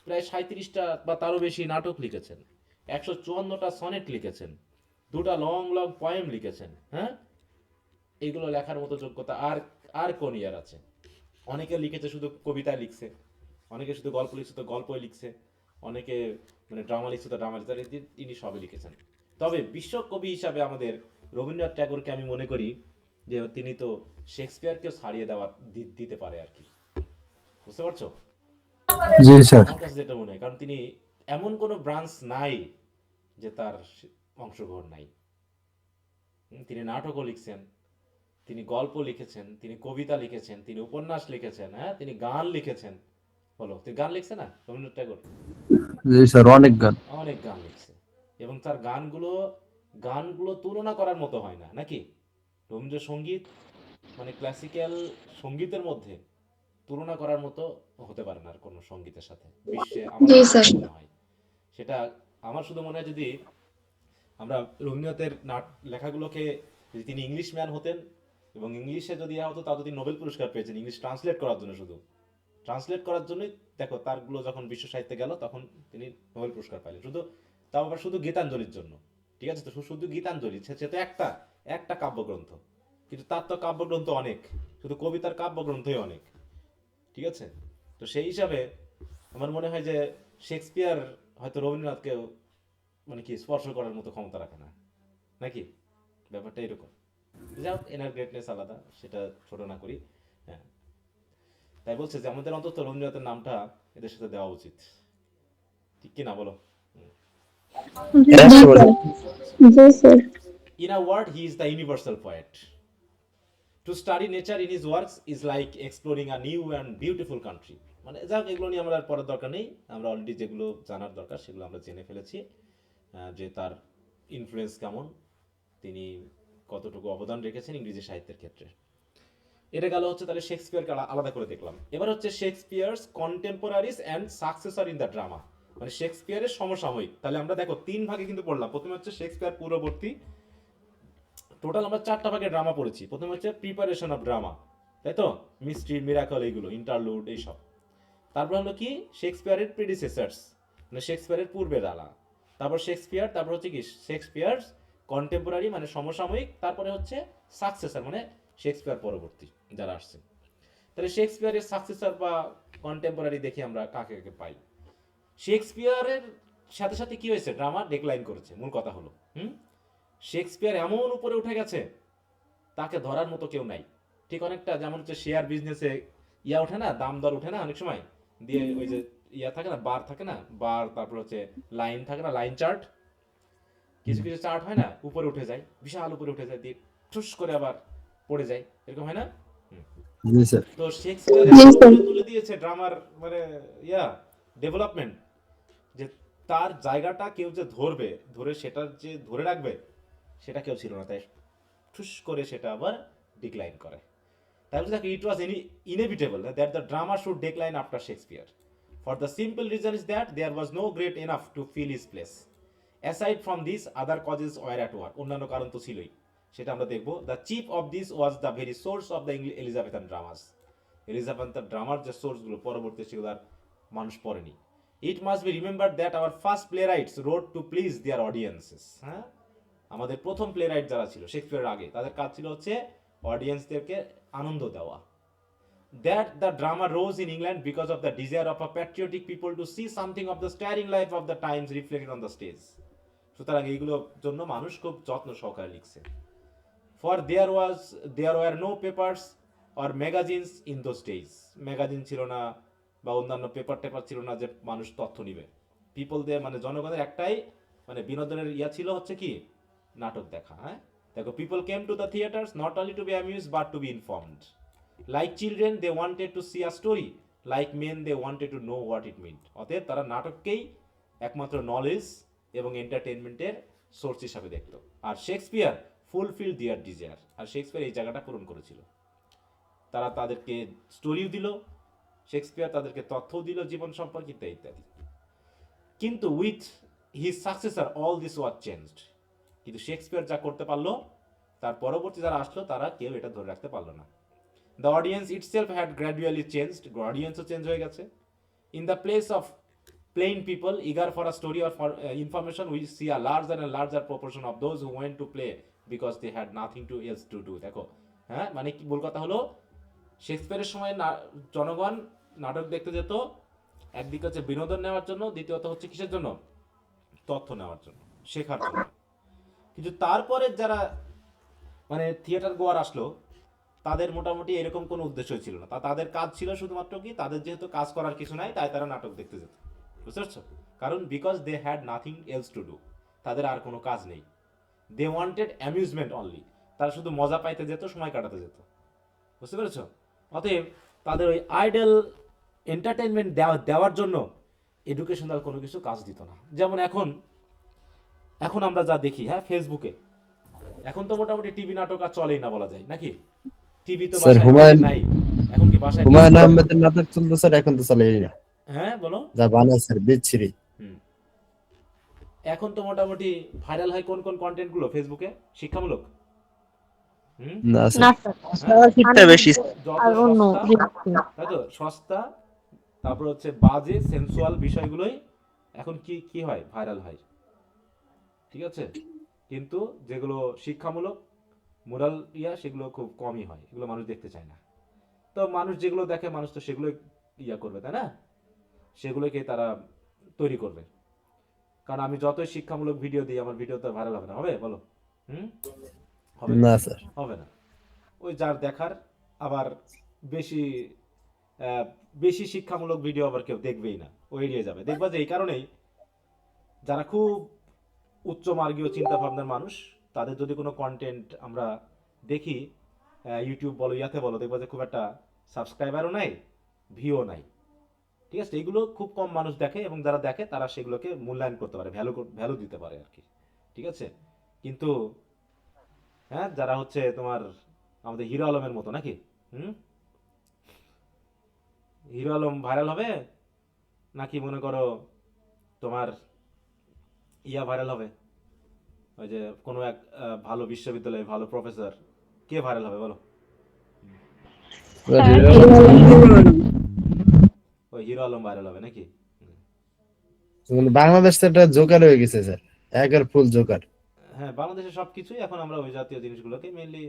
প্রায় 37টা বা তারও বেশি নাটক লিখেছেন, 154টা সনেট লিখেছেন, 2টা লং লং পয়েম লিখেছেন। হ্যাঁ, এইগুলো লেখার মতো যোগ্যতা আর আর কোন ইয়ার আছে? অনেকে লিখেছে শুধু কবিতা লিখছে, অনেকে শুধু গল্প লিখছে তো গল্পই লিখছে, অনেকে মানে ড্রামা লিখছে তো ড্রামা লিখছে, তিনি সবই লিখেছেন। তবে বিশ্বকবি হিসাবে আমাদের রবীন্দ্রনাথ ট্যাগোরকে আমি মনে করি যে তিনি তো শেক্সপিয়ারকেও ছাড়িয়ে দিতে পারে আর কি। বুঝতে পারছো? জি স্যার। আমার কাছে যেটা মনে হয়, কারণ তিনি এমন কোনো ব্রাঞ্চ নাই যে তার অংশগ্রহণ নাই। তিনি নাটকও লিখছেন, তিনি গল্প লিখেছেন, তিনি কবিতা লিখেছেন, তিনি উপন্যাস লিখেছেন, হ্যাঁ তিনি গান লিখেছেন। বলো, তিনি গান লিখছে না রবীন্দ্রনাথ ট্যাগোর? জি স্যার, অনেক গান। অনেক গান লিখছে, এবং তার গানগুলো গানগুলো তুলনা করার মতো হয় না নাকি? রবীন্দ্রসঙ্গীত মানে ক্লাসিক্যাল সঙ্গীতের মধ্যে তুলনা করার মতো হতে পারে না আর কোনো সঙ্গীতের সাথে বিশ্বে, আমার জি কাছে স্যার। মনে হয় সেটা। আমার শুধু মনে হয় যদি আমরা রবীন্দ্রনাথের লেখাগুলোকে, যদি তিনি ইংলিশ ম্যান হতেন এবং ইংলিশে যদি হতো, তাহলে তিনি নোবেল পুরস্কার পেয়েছেন ইংলিশ ট্রান্সলেট করার জন্য, শুধু ট্রান্সলেট করার জন্যই। দেখো তারগুলো যখন বিশ্ব সাহিত্যে গেল তখন তিনি নোবেল পুরস্কার পাইলেন, শুধু তাও আবার শুধু গীতাঞ্জলির জন্য। ঠিক আছে, তো শুধু গীতাঞ্জলি সে তো একটা একটা কাব্যগ্রন্থ, কিন্তু তার তো কাব্যগ্রন্থ অনেক, শুধু কবিতার কাব্যগ্রন্থই অনেক। ঠিক আছে, তো সেই হিসাবে আমার মনে হয় যে শেক্সপিয়ার হয়তো রবীন্দ্রনাথকেও মানে কি স্পর্শ করার মতো ক্ষমতা রাখে না নাকি? ব্যাপারটা এরকম। যাই এনার গ্রেটনেস আলাদা, সেটা ছোট না করি। হ্যাঁ, তাই বলছে যে আমাদের অন্তত রবীন্দ্রনাথের নামটা এদের সাথে দেওয়া উচিত, ঠিক কি না বলো? জি sir. In a word, he is the universal poet. To study nature in his works is like exploring a new and beautiful country. মানে যাক, এগুলো নিয়ে আমরা আর পড়ার দরকার নেই, আমরা অলরেডি যেগুলো জানার দরকার সেগুলো আমরা জেনে ফেলেছি। যে তার ইনফ্লুয়েন্স কেমন, তিনি কতটুকু অবদান রেখেছেন ইংরেজি সাহিত্যের ক্ষেত্রে। এটা গেল হচ্ছে তাহলে শেক্সপিয়ারকে আলাদা করে দেখলাম। এবার হচ্ছে Shakespeare's কন্টেম্পোরারিজ and successor in the drama, মানে শেক্সপিয়ারের সমসাময়িক। তাহলে আমরা দেখো 3 ভাগে কিন্তু পড়লাম। প্রথমে হচ্ছে শেক্সপিয়ার পূর্ববর্তী, টোটাল আমরা 4টা ভাগে ড্রামা পড়েছি। প্রথমে হচ্ছে প্রিপারেশন অফ ড্রামা, তাই তো, মিস্ট্রি, মিরাকল, এইগুলো ইন্টারলুড এইসব। তারপর হলো কি শেক্সপিয়ারের প্রিডিসেসার্স, মানে শেক্সপিয়ারের পূর্বের আলা। তারপর শেক্সপিয়ার, তারপর হচ্ছে কি শেক্সপিয়ার কন্টেম্পোরারি মানে সমসাময়িক, তারপরে হচ্ছে সাকসেসর মানে শেক্সপিয়ার পরবর্তী যারা আসছে। তাহলে শেক্সপিয়ারের সাকসেসর বা কন্টেম্পোরারি দেখি আমরা কাকে কাকে পাই। শেক্সপিয়ারের সাথে সাথে কি হয়েছে, ড্রামা ডেক্লাইন করেছে, মূল কথা হলো। শেক্সপিয়ার এমন উপরে উঠে গেছে তাকে ধরার মতো কেউ নাই। ঠিক অনেকটা যেমন হচ্ছে শেয়ার বিজনেসে ইয়া ওঠে না, দাম দর ওঠে না অনেক সময়, দিয়ে ওই যে ইয়া থাকে না, বার থাকে না, বার, তারপর হচ্ছে লাইন থাকে না, লাইন চার্ট, কিছু কিছু চার্ট হয় না, উপরে উঠে যায়, বিশাল উপরে উঠে যায়, দিয়ে ঠুস করে আবার পড়ে যায়, এরকম হয় না? জি স্যার। তো শেক্সপিয়ার তুলে দিয়েছে ড্রামার মানে ইয়া ডেভেলপমেন্ট, যে তার জায়গাটা কেউ যে ধরে সেটা যে ধরে রাখবে সেটা কেউ ছিল না, তাই ঠুস করে সেটা আবার ডিক্লাইন করে। তাই বলছে it was inevitable that the drama should decline after Shakespeare, for the simple reason is that there was no great enough to fill his place. Aside from this other causes were at work, অন্যান্য কারণ তো ছিলই, সেটা আমরা দেখবো। The chief of this was the very source of the Elizabethan dramas, Elizabethan ড্রামার যে সোর্সগুলো পরবর্তী সেগুলো আর মানুষ পড়েনি। It must be remember that our first playwrights wrote to please their audiences. হ্যাঁ, আমাদের প্রথম প্লে রাইট যারা ছিল শেক্সপিয়ারের আগে, তাদের কাজ ছিল হচ্ছে অডিয়েন্সদেরকে আনন্দ দেওয়া। That the drama rose in England because of the desire of a patriotic people to see something of the stirring life of the times reflected on the stage. সুতরাং এইগুলোর জন্য মানুষ খুব যত্ন সহকারে লিখছে। For there were no papers or magazines in those days. Magazine ছিল না বা অন্যান্য পেপার ছিল না যে মানুষ তথ্য নিবে। পিপলদের মানে জনগণের একটাই মানে বিনোদনের ইয়া ছিল হচ্ছে কি, নাটক দেখা। হ্যাঁ, দেখো people came to the theatres not only to be amused but to be informed. Like children they wanted to see a story, like men they wanted to know what it meant. অতএব তারা নাটককেই একমাত্র knowledge এবং এন্টারটেনমেন্টের source হিসাবে দেখত। আর Shakespeare fulfil দিয়ার desire. আর Shakespeare এই জায়গাটা পূরণ করেছিল। তারা তাদেরকে স্টোরিও দিল, শেক্সপিয়ার তাদেরকে তথ্যও দিল জীবন সম্পর্কে ইত্যাদি ইত্যাদি। কিন্তু with his successor all this was changed. কিন্তু শেক্সপিয়ার যা করতে পারলো, তার পরবর্তী যারা আসলো তারা কেউ এটা ধরে রাখতে পারলো না। The audience itself had gradually changed, অডিয়েন্সও চেঞ্জ হয়ে গেছে। In the place of plain people eager for a story or for information, we see a larger and larger proportion of those who went to play because they had nothing to else to do। দেখো, হ্যাঁ, মানে কি বল কথা হলো, শেক্সপিয়ারের সময় জনগণ নাটক দেখতে যেত একদিকে হচ্ছে বিনোদন নেওয়ার জন্য, দ্বিতীয়ত হচ্ছে কিসের জন্য, তথ্য নেওয়ার জন্য, শেখার জন্য। কিন্তু তারপরে যারা মানে থিয়েটার গোয়ার আসলো, তাদের মোটামুটি এরকম কোনো উদ্দেশ্য ছিল না। তাদের কাজ ছিল শুধুমাত্র কি, তাদের যেহেতু কাজ করার কিছু নাই তাই তারা নাটক দেখতে যেত। বুঝতে পারছো? কারণ because they had nothing else to do, তাদের আর কোনো কাজ নেই। দে ওয়ান্টেড অ্যামিউজমেন্ট অনলি, তারা শুধু মজা পাইতে যেত, সময় কাটাতে যেত। বুঝতে পেরেছ? অতএব তাদের ওই আইডল এন্টারটেনমেন্ট দেওয়ার জন্য এডুকেশনাল কোনো কিছু কাজ দিত না। যেমন এখন এখন আমরা যা দেখি, হ্যাঁ, ফেসবুকে এখন তো মোটামুটি টিভি নাটক আর চলেই না বলা যায়, নাকি? টিভি তো স্যার বাসায় নাই। এখন কি বাসায় হুমায়ুন আহমেদের নাটক চলতো স্যার, এখন তো চলে না। হ্যাঁ বলো। যা বানায় স্যার বিচ্ছিরি। এখন তো মোটামুটি ভাইরাল হয় কোন কোন কন্টেন্ট গুলো ফেসবুকে? শিক্ষামূলক। না স্যার, নাটকটা বেশি। যত আর অন্য সস্তা, তাই তো, সস্তা, তারপর হচ্ছে বাজে সেন্সুয়াল বিষয়গুলোই এখন কি কি হয়, ভাইরাল হয়। ঠিক আছে? কিন্তু যেগুলো শিক্ষামূলক, মোরাল সেগুলো খুব কমই হয়, এগুলো মানুষ দেখতে চায় না। তো মানুষ যেগুলো দেখে, মানুষ তো সেগুলো করবে, তাই না? সেগুলোকে তারা তৈরি করবে। কারণ আমি যতই শিক্ষামূলক ভিডিও দিই, আমার ভিডিও তো ভাইরাল হবে না, হবে বলো? হবে না স্যার, হবে না। ওই যার দেখার, আবার বেশি বেশি শিক্ষামূলক ভিডিও আবার কেউ দেখবেই না, ও এড়িয়ে যাবে। দেখবা যে এই কারণেই যারা খুব উচ্চ মার্গীয় চিন্তা ভাবনার মানুষ, তাদের যদি কোনো কন্টেন্ট আমরা দেখি, ইউটিউব বলো, বলো, দেখবা যে খুব একটা সাবস্ক্রাইবারও নাই, ভিউও নাই। ঠিক আছে? এইগুলো খুব কম মানুষ দেখে, এবং যারা দেখে তারা সেগুলোকে মূল্যায়ন করতে পারে, ভ্যালু দিতে পারে আর কি। ঠিক আছে? কিন্তু হ্যাঁ, যারা হচ্ছে তোমার আমাদের হিরো আলমের মতো, নাকি? হিরো আলম ভাইরাল হবে, নাকি মনে করো তোমার ভাইরাল হবে, ওই যে কোনো এক ভালো বিশ্ববিদ্যালয়ে ভালো প্রফেসর, কে ভাইরাল হবে বলো? ওই হিরো আলম ভাইরাল হবে, নাকি? বাংলাদেশ তো একটা জোকার হয়ে গেছে স্যার, একের ফুল জোকার। হ্যাঁ, বাংলাদেশের সবকিছুই এখন আমরা ওই জাতীয় জিনিসগুলোকে মেনলি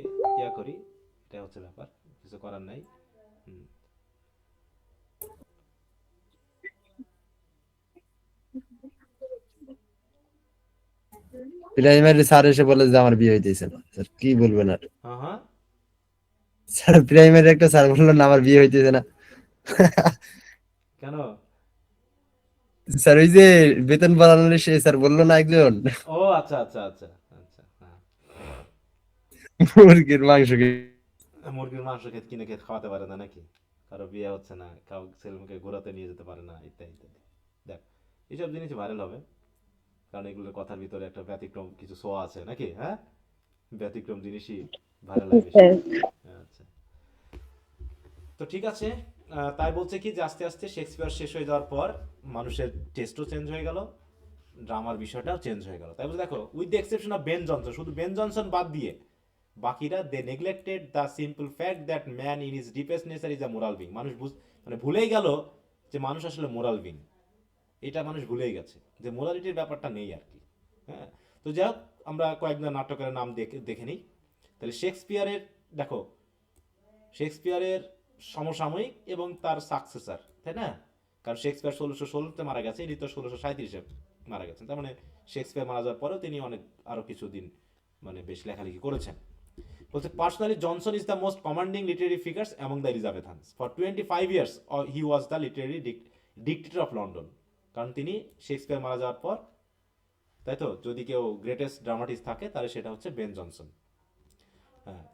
করি, এটা হচ্ছে ব্যাপার, কিছু করার নাই। প্রাইমারি স্যার এসে বলে যে আমার বিয়ে হইতেছে না, স্যার কি বলবেন আর? হ্যাঁ হ্যাঁ, স্যার প্রাইমারি একটা স্যার বললো না আমার বিয়ে হইতেছে না। কেন? স্যার ওই যে বেতন বাড়ানোর সে স্যার বললো না একজন, ও আচ্ছা আচ্ছা আচ্ছা আচ্ছা, হ্যাঁ। মুরগির মাংস মুরগির মাংস কিনে খেতে খাওয়াতে পারে না, নাকি? কারো বিয়ে হচ্ছে না, কাউ ছেলেমেয়েকে ঘোরাতে নিয়ে যেতে পারে না, ইত্যাদি ইত্যাদি। দেখ, এইসব জিনিস ভাইরাল হবে, কারণ এগুলোর কথার ভিতরে একটা ব্যতিক্রম কিছু ছোঁয়া আছে, নাকি? হ্যাঁ, ব্যতিক্রম জিনিসই ভাইরাল হয় বেশি। আচ্ছা, তো ঠিক আছে। তাই বলছে কি যে আস্তে আস্তে শেক্সপিয়ার শেষ হয়ে যাওয়ার পর মানুষের টেস্টও চেঞ্জ হয়ে গেল, ড্রামার বিষয়টাও চেঞ্জ হয়ে গেল। তাই বলছে দেখো, with the exception of Ben Jonson, শুধু বেন জনসন বাদ দিয়ে বাকিরা they neglected the simple fact that man in his deepest nature is a moral being. মানুষ মানে ভুলেই গেল যে মানুষ আসলে মোরাল বিং। এটা মানুষ ভুলেই গেছে যে মোরালিটির ব্যাপারটা নেই আর কি। হ্যাঁ, তো যাই হোক, আমরা কয়েকজন নাটকের নাম দেখে নিই। তাহলে শেক্সপিয়ারের, দেখো, শেক্সপিয়ারের সমসাময়িক এবং তার সাকসেসর, তাই না? কারণ শেক্সপিয়ার 1616-তে মারা গেছে, ইনি তো 1637-এ মারা গেছেন। তার মানে শেক্সপিয়ার মারা যাওয়ার পরেও তিনি অনেক আরো কিছুদিন মানে বেশ লেখালেখি করেছেন। বলছে personally Jonson is the most commanding literary figures among the Elizabethans. For 25 years he was the literary dictator of London. কারণ তিনি শেক্সপিয়ার মারা যাওয়ার পর, তাই তো, যদি কেউ গ্রেটেস্ট ড্রামাটিস্ট থাকে তাহলে সেটা হচ্ছে বেন জনসন। হ্যাঁ,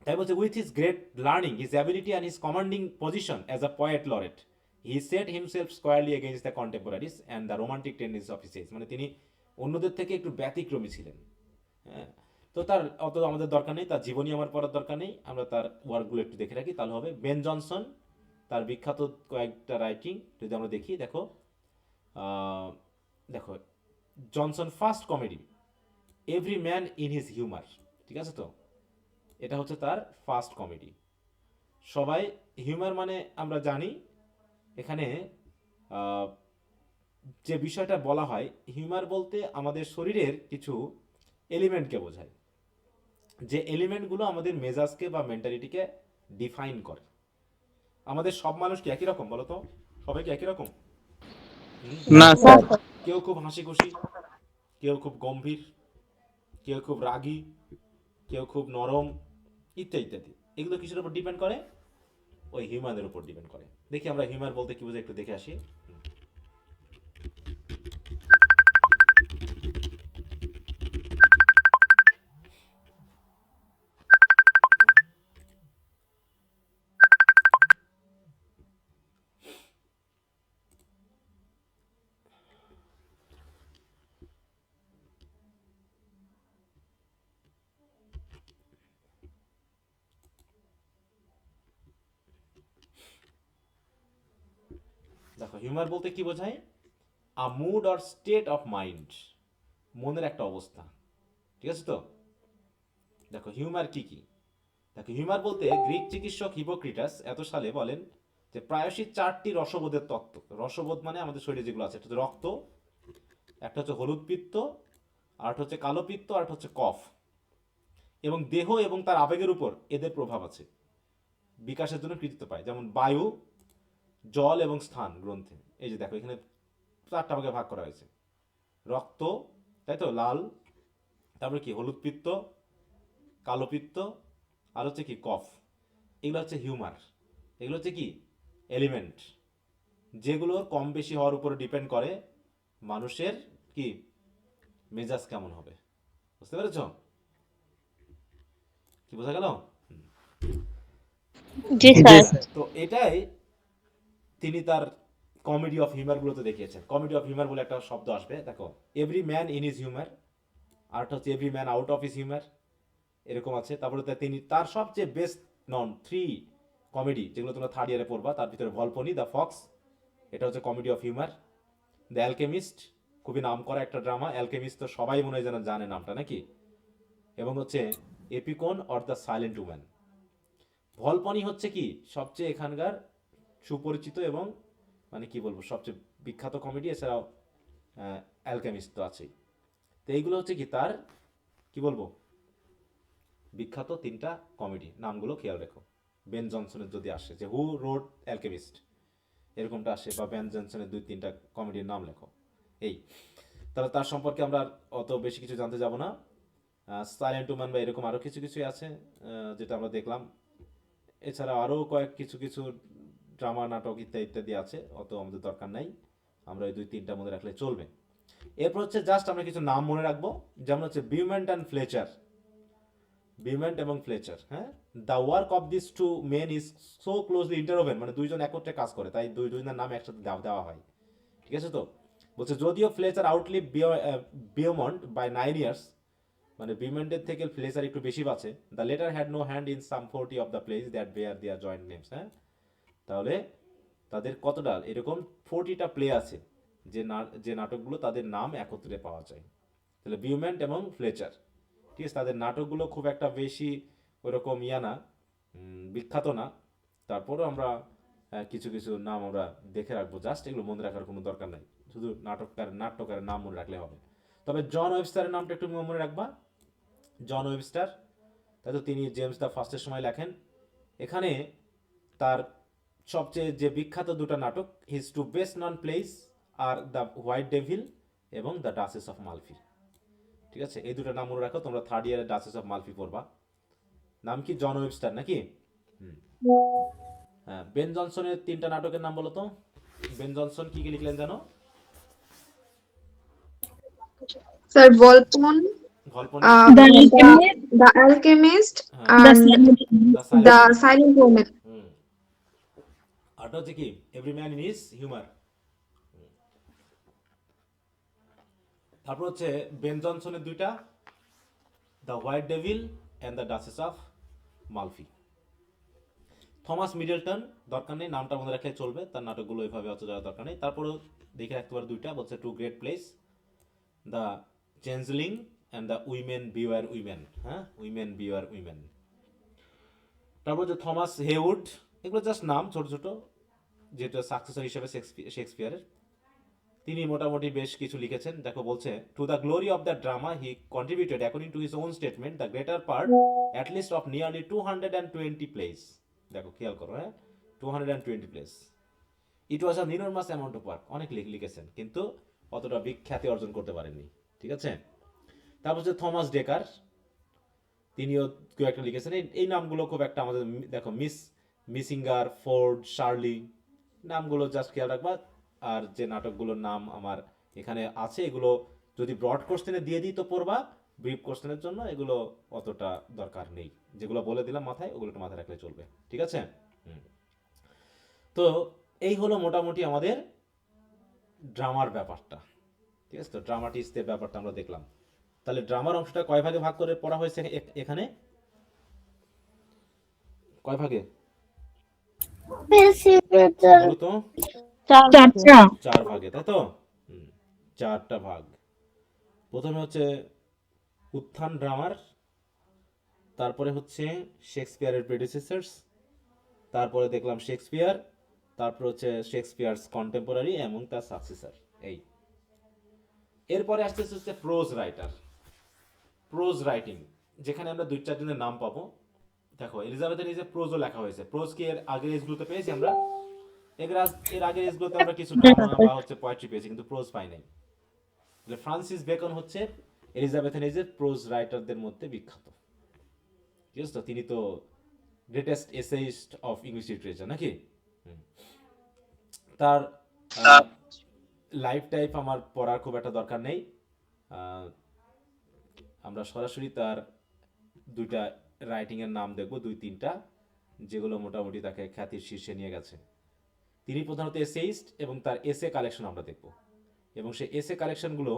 তাই বলছে with his great learning, his ability and his commanding position as a poet laureate, he set himself squarely against the contemporaries and the romantic tendency of his age. মানে তিনি অন্যদের থেকে একটু ব্যতিক্রমী ছিলেন। হ্যাঁ, তো তার অত আমাদের দরকার নেই, তার জীবনী আমার পড়ার দরকার নেই, আমরা তার ওয়ার্কগুলো একটু দেখে রাখি তাহলে হবে। বেন জনসন, তার বিখ্যাত কয়েকটা রাইটিং যদি আমরা দেখি, দেখো আহ, দেখো Johnson first comedy every man in his humour, ঠিক আছে তো, এটা হচ্ছে তার ফার্স্ট কমেডি। সবাই হিউমার মানে আমরা জানি এখানে আহ, যে বিষয়টা বলা হয়, হিউমার বলতে আমাদের শরীরের কিছু এলিমেন্টকে বোঝায়, যে এলিমেন্টগুলো আমাদের মেজাজকে বা মেন্টালিটিকে ডিফাইন করে। আমাদের সব মানুষ কি একই রকম বলো তো? সবাই কি একই রকম? না না স্যার। স্যার। কেউ খুব হাসি খুশি, কেউ খুব গম্ভীর, কেউ খুব রাগী, কেউ খুব নরম, ইত্যাদি ইত্যাদি। এগুলো কিসের উপর ডিপেন্ড করে? ওই হিউমানের উপর ডিপেন্ড করে। দেখি আমরা হিউমার বলতে কি বুঝে একটু দেখে আসি। দেখো হিউমার বলতে কি বোঝায়? A mood or state of mind, মনের একটা অবস্থা, ঠিক আছে তো। দেখো হিউমার কি কি, দেখো হিউমার বলতে গ্রিক চিকিৎসক হিপোক্রিটাস এত সালে বলেন যে প্রায়শই 4টি রসবোধের তত্ত্ব। রসবোধ মানে আমাদের শরীরে যেগুলো আছে, একটা হচ্ছে রক্ত, একটা হচ্ছে হলুদ পিত্ত, আর একটা হচ্ছে কালো পিত্ত, আর একটা হচ্ছে কফ, এবং দেহ এবং তার আবেগের উপর এদের প্রভাব আছে, বিকাশের জন্য কৃতিত্ব পায়। যেমন বায়ু, জল এবং স্থান গ্রন্থে, এই যে দেখো এখানে 4টা ভাগে ভাগ করা হয়েছে। রক্ত, তাই তো, লাল, তারপরে কি হলুদ পিত্ত, কালো পিত্ত, আর হচ্ছে কি কফ। এগুলো হচ্ছে হিউমার, এগুলো হচ্ছে কি এলিমেন্ট, যেগুলোর কম বেশি হওয়ার উপরে ডিপেন্ড করে মানুষের কি মেজাজ কেমন হবে। বুঝতে পেরেছ? কি বোঝা গেল? জি জি স্যার। স্যার। তো এটাই তিনি তার কমেডি অফ হিউমারগুলোতে দেখিয়েছেন। কমেডি অফ হিউমার বলে একটা শব্দ আসবে, দেখো every man in is humour, আরটা হচ্ছে every man out of his humour, এরকম আছে। তারপরে তিনি তার সবচেয়ে বেস্ট নন 3 কমেডি যেগুলো তোমরা থার্ড ইয়ারে পড়বা, তার ভিতরে ভলপনি, দ্য ফক্স, এটা হচ্ছে comedy of humour. The alchemist, খুবই নাম করা একটা ড্রামা, অ্যালকেমিস্ট তো সবাই মনে হয় যেন জানে নামটা নাকি। এবং হচ্ছে এপিকন অর দ্য সাইলেন্ট উম্যান। ভলপনি হচ্ছে কি সবচেয়ে এখানকার সুপরিচিত এবং মানে কি বলবো সবচেয়ে বিখ্যাত কমেডি, এছাড়াও অ্যালকেমিস্ট তো আছেই। তো এইগুলো হচ্ছে কি তার কি বলবো বিখ্যাত 3টা কমেডি, নামগুলো খেয়াল রেখো। বেন জনসনের যদি আসে যে হু রোড অ্যালকেমিস্ট, এরকমটা আসে, বা বেন জনসনের 2-3টা কমেডির নাম লেখো। এই, তাহলে তার সম্পর্কে আমরা আর অত বেশি কিছু জানতে যাব না। সাইলেন্ট উম্যান বা এরকম আরও কিছু কিছু আছে যেটা আমরা দেখলাম। এছাড়া আরও কয়েক কিছু কিছু ড্রামা, নাটক ইত্যাদি ইত্যাদি আছে, অত আমাদের দরকার নাই, আমরা ওই 2-3টা মনে রাখলে চলবে। এরপর হচ্ছে জাস্ট আমরা কিছু নাম মনে রাখবো, যেমন হচ্ছে বিউমেন্ট অ্যান্ড ফ্লেচার, বিউমেন্ট এবং ফ্লেচার। হ্যাঁ, the work of this two men is so closely interwoven, মানে দুইজন একত্রে কাজ করে, তাই দুইজনের নাম একসাথে দেওয়া হয়, ঠিক আছে তো। বলছে যদিও Fletcher outlive Beaumont by 9 years, মানে বিউমেন্টের থেকে ফ্লেচার একটু বেশি বাঁচে, the latter had no hand in some 40 of the plays that bear their joint names. হ্যাঁ, তাহলে তাদের কতটা এরকম 40টা প্লে আছে যে নাটকগুলো তাদের নাম একত্রে পাওয়া যায়। তাহলে বিউমেন্ট এবং ফ্লেচার, ঠিক আছে, তাদের নাটকগুলো খুব একটা বেশি ওরকম না, বিখ্যাত না। তারপরেও আমরা কিছু কিছু নাম আমরা দেখে রাখবো, জাস্ট এগুলো মনে রাখার কোনো দরকার নাই, শুধু নাট্যকারের নাম মনে রাখলে হবে। তবে জন ওয়েবস্টারের নামটা একটু মনে রাখবা। জন ওয়েবস্টার, তাই তো, তিনি জেমস দ্য ফার্স্টের সময় লেখেন। এখানে তার সবচেয়ে যে বিখ্যাত 2টা নাটক, his 2 best non place are the white devil এবং দ্য ডাচেস অফ মালফি, ঠিক আছে। এই 2টা নাম মনে রাখো, তোমরা থার্ড ইয়ারে ডাচেস অফ মালফি পড়বা। নাম কি? জন ওয়েবস্টার নাকি? হুম। হ্যাঁ, বেন জনসনের 3টা নাটকের নাম বলো তো। বেন জনসন কি কি লিখলেন জানো? স্যার ভলপন, গল্পনি, দ্য দ্য অ্যালকেমিস্ট, হ্যাঁ, and the the silent, silent woman. হুম, আরটা হচ্ছে কি every man in his humour. তারপর হচ্ছে বেন জনসনের 2টা the white devil and the duchess of Malfi. Thomas Middleton দরকার নেই, নামটা মনে রাখলে চলবে, তার নাটকগুলো এভাবে অত যাওয়ার দরকার নেই। তারপরেও দেখে রাখতে পারে দুইটা, বলছে two great plays, the changeling and the women beware women. হ্যাঁ, উইমেন বিওয়ার উইমেন। তারপর হচ্ছে থমাস হেউড, এগুলো জাস্ট নাম ছোট ছোট, যেটা সাকসেসর হিসেবে শেক্সপিয়ারের। তিনি মোটামুটি বেশ কিছু লিখেছেন। দেখো বলছে, to the glory of the drama he contributed according to his own statement the greater part at least of nearly 220 plays. দেখো খেয়াল করো, হ্যাঁ, 220 plays. It was a enormous amount of work, অনেক লিখেছেন, কিন্তু অতটা বিখ্যাতি অর্জন করতে পারেননি। ঠিক আছে। তারপর হচ্ছে থমাস ডেকার, তিনিও কেউ একটা লিখেছেন। এই নামগুলো খুব একটা আমাদের, দেখো মিসিঙ্গার, ফোর্ড, শার্লি, নামগুলো জাস্ট খেয়াল রাখবা। আর যে নাটকগুলোর নাম আমার এখানে আছে, এগুলো যদি ব্রড কোশ্চেনে দিয়ে দিই তো পড়বা, ব্রিফ কোশ্চেনের জন্য এগুলো অতটা দরকার নেই। যেগুলো বলে দিলাম মাথায়, ওগুলো একটু মাথায় রাখলে চলবে। ঠিক আছে। তো এই হলো মোটামুটি আমাদের ড্রামার ব্যাপারটা। ঠিক আছে, তো ড্রামাটিস্টদের ব্যাপারটা আমরা দেখলাম। তাহলে ড্রামার অংশটা কয় ভাগে ভাগ করে পড়া হয়েছে এখানে? কয় ভাগে বলো তো? চারটা। 4 ভাগে, তাই তো? হুম, 4টা ভাগ। প্রথমে হচ্ছে উত্থান ড্রামার, তারপরে হচ্ছে শেক্সপিয়ারের প্রেডিসেসর্স, তারপরে দেখলাম শেক্সপিয়ার, তারপর হচ্ছে শেক্সপিয়ারস কন্টেম্পোরারি এবং তার সাকসেসর। এই এরপরে আসতেছে হচ্ছে প্রোজ রাইটার, প্রোজ রাইটিং, যেখানে আমরা 2-4 জনের নাম পাবো। দেখো এলিজাবেথের এই যে প্রোজও লেখা হয়েছে, প্রোজ কি এর আগের এজগুলোতে পেয়েছি আমরা? এর আগের এজগুলোতে আমরা কিছু ড্রামা বা হচ্ছে পোয়েট্রি পেয়েছি, কিন্তু প্রোজ পাই নাই। ফ্রান্সিস বেকন হচ্ছে এলিজাবেথেন এজের প্রোজ রাইটারদের মধ্যে বিখ্যাত। ঠিক আছে, তো তিনি তো greatest essayist of English literature নাকি? তার লাইফ টাইপ আমার পড়ার খুব একটা দরকার নেই। আহ, আমরা সরাসরি তার 2টা রাইটিংয়ের নাম দেখব, 2-3টা, যেগুলো মোটামুটি তাকে খ্যাতির শীর্ষে নিয়ে গেছে। তিনি প্রধানত এসেইস্ট, এবং তার এসে কালেকশন আমরা দেখব, এবং সেই এসে কালেকশনগুলো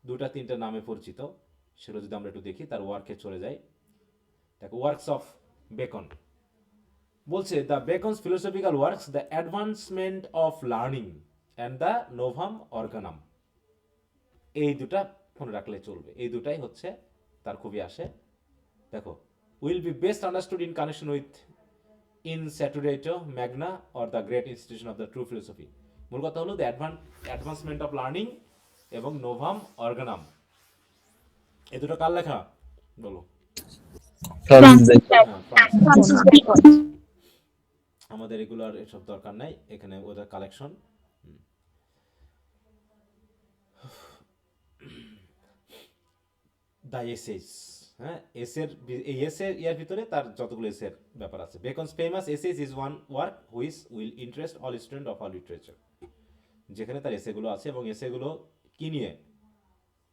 2-3টা নামে পরিচিত। সেগুলো যদি আমরা একটু দেখি, তার ওয়ার্কে চলে যাই। দেখো, ওয়ার্কস অফ বেকন বলছে, the Bacon's philosophical works, the advancement of learning and the novum organum. এই দুটা মনে রাখলে চলবে, এই দুটাই হচ্ছে তার খুবই আসে। দেখো, will be best understood in connection with instauratio magna or the great institution of the true philosophy. মূল কথা হলো দ্য অ্যাডভান্সমেন্ট অফ লার্নিং এবং নোভাম অর্গানাম। এই দুটো কার লেখা বলো? ফ্রান্সিস হ্যাঁ, ফ্রান্সিস বেকন। আমাদের এগুলোর এসব দরকার নাই, এখানে ওদের কালেকশন। দ্য এসেস, হ্যাঁ, এসের এই এসের ইয়ার ভিতরে তার যতগুলো এসের ব্যাপার আছে। Bacon's famous essays is one work which will interest all student of all literature, যেখানে তার এসেগুলো আছে, এবং এসেগুলো কি নিয়ে?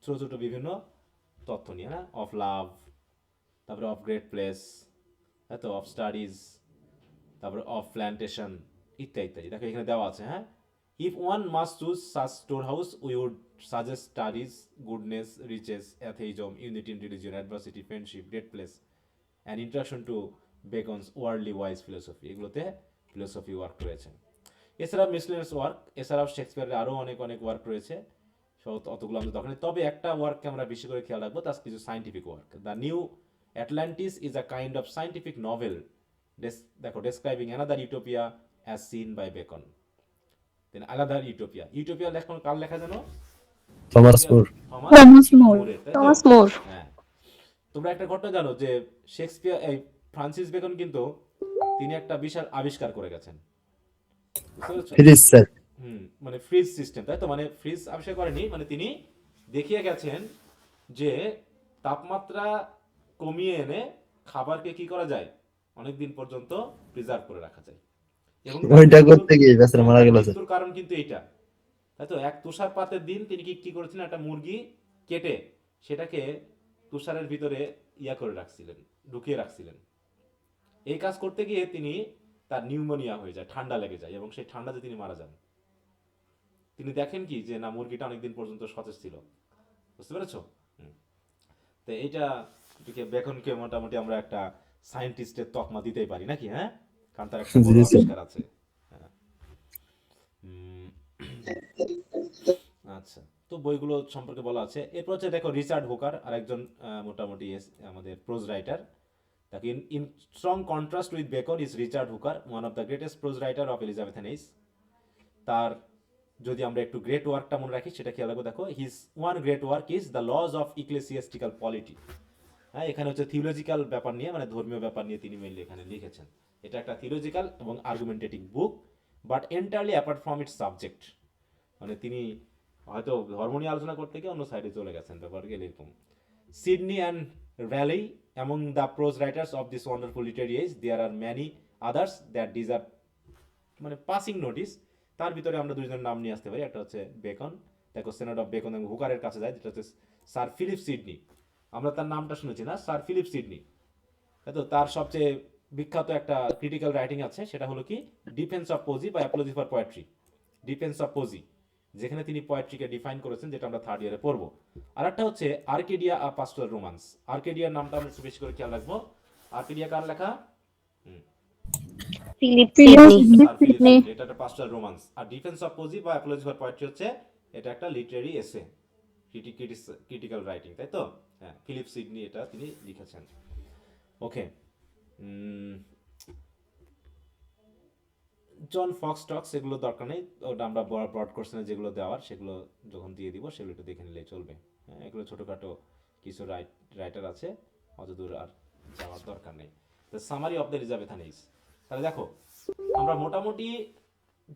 ছোট ছোট বিভিন্ন তথ্য নিয়ে, হ্যাঁ, অফ লাভ, তারপরে অফ গ্রেট প্লেস, হ্যাঁ, তো অফ স্টাডিজ, তারপরে অফ প্ল্যান্টেশন, ইত্যাদি ইত্যাদি। দেখো এখানে দেওয়া আছে, হ্যাঁ। If one must choose such store house we would suggest studies, goodness, riches, atheism, unity in religion, adversity, friendship, great place and instruction to Bacon's worldly wise philosophy. এগুলোতে philosophy work রয়েছে। এছাড়াও মিসলেনিয়াস ওয়ার্ক, এছাড়াও শেক্সপিয়ারের আরও অনেক অনেক work রয়েছে, অতগুলো আমাদের দরকার নেই। তবে একটা ওয়ার্ককে আমরা বেশি করে খেয়াল রাখবো, তার কিছু scientific work. The new Atlantis is a kind of scientific novel, দেখো, describing another utopia as seen by Bacon. Then আলাদা ইউটোপিয়া, ইউটোপিয়া লেখন কার লেখা জানো? থমাস মুর। থমাস মোর। মোরের, তাই তো? টমাস মোর। হ্যাঁ। তোমরা একটা ঘটনা জানো যে শেক্সপিয়ার, এই ফ্রান্সিস বেকন কিন্তু তিনি একটা বিশাল আবিষ্কার করে গেছেন, বুঝতে পেরেছো? ফিরিস স্যার। মানে ফ্রিজ সিস্টেম, তাই তো? মানে ফ্রিজ আবিষ্কার করেনি, মানে তিনি দেখিয়ে গেছেন যে তাপমাত্রা কমিয়ে এনে খাবারকে কি করা যায়, অনেকদিন পর্যন্ত প্রিজার্ভ করে রাখা যায়। এবং ওইটা করতে গিয়ে বেচারা মারা তার গেল স্যার। মৃত্যুর কারণ কিন্তু এইটা, তাই তো? এক তুষারপাতের দিন তিনি কি করেছিলেন, একটা মুরগি কেটে সেটাকে তুষারের ভিতরে ইয়া করে রাখছিলেন, ঢুকিয়ে রাখছিলেন। এই কাজ করতে গিয়ে তিনি, তার নিউমোনিয়া হয়ে যায়, ঠান্ডা লেগে যায়, এবং সেই ঠান্ডাতে তিনি মারা যান। তিনি দেখেন কি যে না, মুরগিটা অনেকদিন পর্যন্ত সতেজ ছিল, বুঝতে পেরেছো? তো এইটা এদিকে বেকনকে মোটামুটি আমরা একটা সায়েন্টিস্টের তকমা দিতেই পারি নাকি, হ্যাঁ? কারণ তার একটা বড় জি স্যার। আবিষ্কার আছে। হ্যাঁ। উম, আচ্ছা, তো বইগুলো সম্পর্কে বলা আছে। এরপর হচ্ছে দেখো রিচার্ড হুকার আরেকজন মোটামুটি আমাদের প্রোজ রাইটার। দেখো in strong contrast with Bacon is Richard Hooker, one of the greatest prose writer of Elizabethan age. তার যদি আমরা একটু গ্রেট ওয়ার্কটা মনে রাখি সেটা খেয়াল রাখবো। দেখো his one great work is the laws of ecclesiastical polity. হ্যাঁ, এখানে হচ্ছে থিওলজিক্যাল ব্যাপার নিয়ে, মানে ধর্মীয় ব্যাপার নিয়ে তিনি মেইনলি এখানে লিখেছেন। এটা একটা থিওলজিক্যাল এবং argumentative book, but entirely apart from its subject. মানে তিনি হয়তো ধর্ম নিয়ে আলোচনা করতে গিয়ে অন্য সাইডে চলে গেছেন, ব্যাপার গেলে এরকম। Sidney and Raleigh among the prose writers of this wonderful literary age, there are many others that deserve মানে পাসিং নোটিস। তার ভিতরে আমরা দুজনের নাম নিয়ে আসতে পারি। একটা হচ্ছে বেকন, দেখো সেনেট অফ বেকন এবং হুকারের কাছে যায়, যেটা হচ্ছে স্যার ফিলিপ সিডনি। আমরা তার নামটা শুনেছি না, স্যার ফিলিপ সিডনি, তাই তো। তার সবচেয়ে বিখ্যাত একটা ক্রিটিক্যাল রাইটিং আছে, সেটা হলো কি ডিফেন্স অফ পোজি বা apology for poetry. Defence of poesy, যেখানে তিনি পোয়েট্রিকে ডিফাইন করেছেন, যেটা আমরা থার্ড ইয়ারে পড়বো। আর একটা হচ্ছে আর্কেডিয়া আ পাস্টোরাল রোমান্স। আর্কেডিয়ার নামটা আমরা একটু বেশি করে খেয়াল রাখবো। আর্কেডিয়া কার লেখা? ফিলিপ Philip সিডনি। Sir Philip Sidney. সিডনি। এটা একটা পাস্টোরাল রোমান্স। আর ডিফেন্স অফ পোজি বা অ্যাপোলজি ফর পোয়েট্রি হচ্ছে এটা একটা লিটারেরি এসে, ক্রিটিক্যাল রাইটিং, তাই তো। হ্যাঁ, ফিলিপ সিডনি এটা তিনি লিখেছেন। ওকে। জন ফক্স টক্স এগুলো দরকার নেই, ওটা আমরা ব্রড কোর্সে যেগুলো দেওয়ার সেগুলো যখন দিয়ে দিব সেগুলো একটু দেখে নিলেই চলবে। হ্যাঁ, এগুলো ছোটোখাটো কিছু রাইটার আছে, অত দূর আর যাওয়ার দরকার নেই। The summary of the Elizabethan age. তাহলে দেখো আমরা মোটামুটি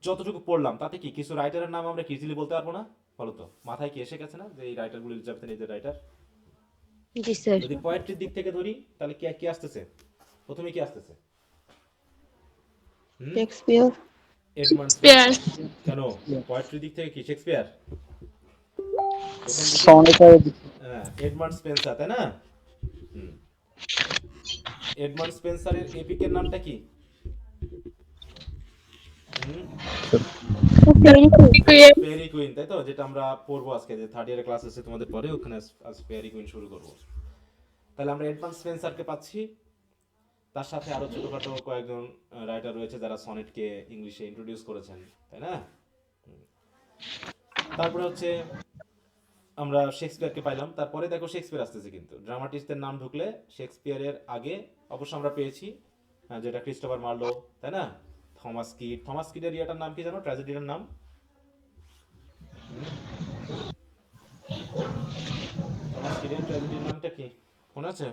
যতটুকু পড়লাম তাতে কি কিছু রাইটারের নাম আমরা ইজিলি বলতে পারবো না? বলো তো, মাথায় কি এসে গেছে না যে এই রাইটারগুলো এলিজাবেথান এজের রাইটার? জি স্যার। যদি পোয়েট্রির দিক থেকে ধরি তাহলে কি কি আসতেছে? প্রথমে কি আসতেছে? হুম, শেক্সপিয়ার। Edmund spare Spencer. কেন? পোয়েট্রির দিক থেকে কি শেক্সপিয়ার প্রথম দিকে? সনেটের হ্যাঁ, এডমান্ড স্পেন্সার, তাই না? হুম, এডমান্ড স্পেন্সারের এপিকের নামটা কি? হুম, ফেয়ারি কুইন, তাই তো, যেটা আমরা পড়বো আজকে, যে থার্ড ইয়ারের ক্লাস আছে তোমাদের পরে, ওখানে আজ ফেয়ারি কুইন শুরু করবো। তাহলে আমরা এডমান্ড স্পেন্সারকে পাচ্ছি, তার সাথে আরো ছোটখাটো কয়েকজন রাইটার রয়েছে যারা সনেটকে ইংলিশে ইন্ট্রোডিউস করেছেন, তাই না? তারপরে হচ্ছে আমরা শেক্সপিয়ারকে পাইলাম। তারপরে দেখো শেক্সপিয়ার আসতেছে, কিন্তু ড্রামাটিস্টদের নাম ঢুকলে শেক্সপিয়ারের আগে অবশ্য আমরা পেয়েছি যেটা ক্রিস্টোফার মার্লো, তাই না? Thomas kid. থমাস কিডের ইয়াটার নাম কি জানো, ট্র্যাজেডির নাম? হুম? থমাস কিডের ট্র্যাজেডির নামটা কি মনে আছে?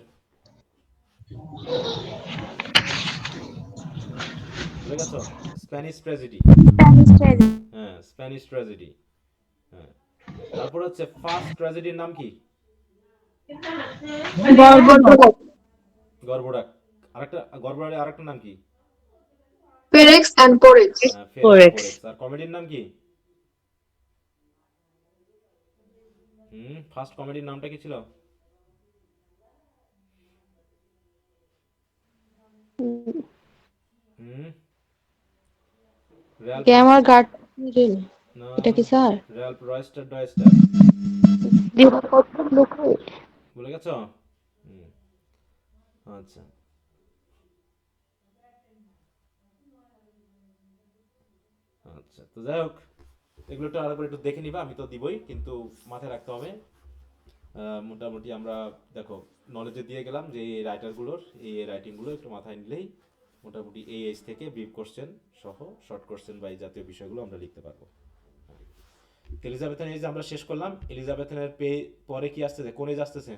ভুলে গেছো? Spanish tragedy. হ্যাঁ, স্প্যানিশ ট্র্যাজেডি। হ্যাঁ, তারপর হচ্ছে ফার্স্ট ট্র্যাজেডির নাম কি? গর্ভরাক। আরেকটা গর্ভরাকের আরেকটা নাম কি? পেরেক্স অ্যান্ড পোরেক্স। হ্যাঁ, ফেরেক্স পোরেক্স। আর কমেডির নাম কি? ফার্স্ট কমেডির নামটা কি ছিল? হুম, র্যাল্ফ, আমার গার্ড। না, এটা কি স্যার? র্যাল্ফ রয়স্টার ডয়েস্টার। ভুলে গেছো? হুম, আচ্ছা। আচ্ছা, তো যাই হোক, এগুলো একটু আরেকবার একটু দেখে নিবা, আমি তো দিবই, কিন্তু মাথায় রাখতে হবে। মোটামুটি আমরা দেখো নলেজে দিয়ে গেলাম যে এই রাইটারগুলোর এই রাইটিংগুলো একটু মাথায় নিলেই মোটামুটি এই এজ থেকে ব্রিফ কোশ্চেন সহ শর্ট কোশ্চেন বা এই জাতীয় বিষয়গুলো আমরা লিখতে পারবো। এলিজাবেথান এজ আমরা শেষ করলাম। এলিজাবেথানের পরে কি আসতেছে, কোন এজ আসতেছে?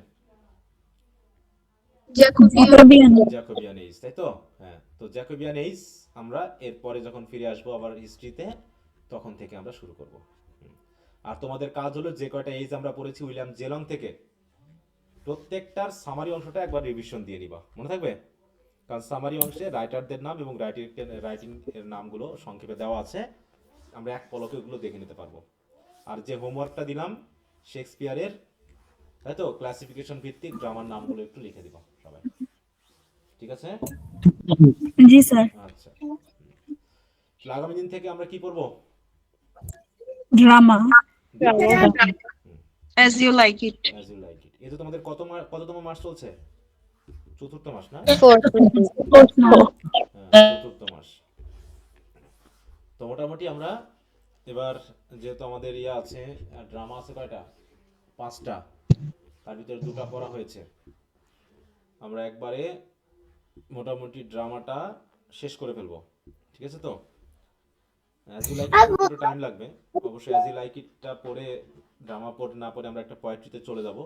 জ্যাকোবিয়ান এজ, তাই তো। হ্যাঁ, তো জ্যাকোবিয়ান এজ আমরা এরপরে যখন ফিরে আসবো আবার হিস্ট্রিতে, তখন থেকে আমরা শুরু করব। আর তোমাদের কাজ হলো যে কয়টা এজ আমরা পড়েছি উইলিয়াম জেলং থেকে, প্রত্যেকটার সামারি অংশটা একবার রিভিশন দিয়ে নিবা, মনে থাকবে? কারণ সামারি অংশে রাইটারদের নাম এবং রাইটিং এর নামগুলো সংক্ষেপে দেওয়া আছে, আমরা এক পলকে ওগুলো দেখে নিতে পারবো। আর যে হোমওয়ার্কটা দিলাম শেক্সপিয়ারের, তাই তো, ক্লাসিফিকেশন ভিত্তিক ড্রামার নামগুলো একটু লিখে দিবা সবাই, ঠিক আছে? জি স্যার। আচ্ছা, তাহলে আগামী দিন থেকে আমরা কি পড়বো? Drama hmm, as you like it. As you like it. এই তো তোমাদের কততম মাস চলছে? চতুর্থ মাস না? Fourth. হ্যাঁ, চতুর্থ মাস। তো মোটামুটি আমরা এবার, যেহেতু আমাদের ইয়ে আছে, ড্রামা আছে কয়টা, 5টা, তার ভিতরে 2টা পড়া হয়েছে, আমরা একবারে মোটামুটি ড্রামাটা শেষ করে ফেলবো, ঠিক আছে? তো অ্যাজ ইউ লাইক ইট একটু টাইম লাগবে অবশ্যই। অ্যাজ ইউ লাইক ইটটা পড়ে, ড্রামা পড়ে না পড়ে আমরা একটা পোয়েট্রিতে চলে যাব,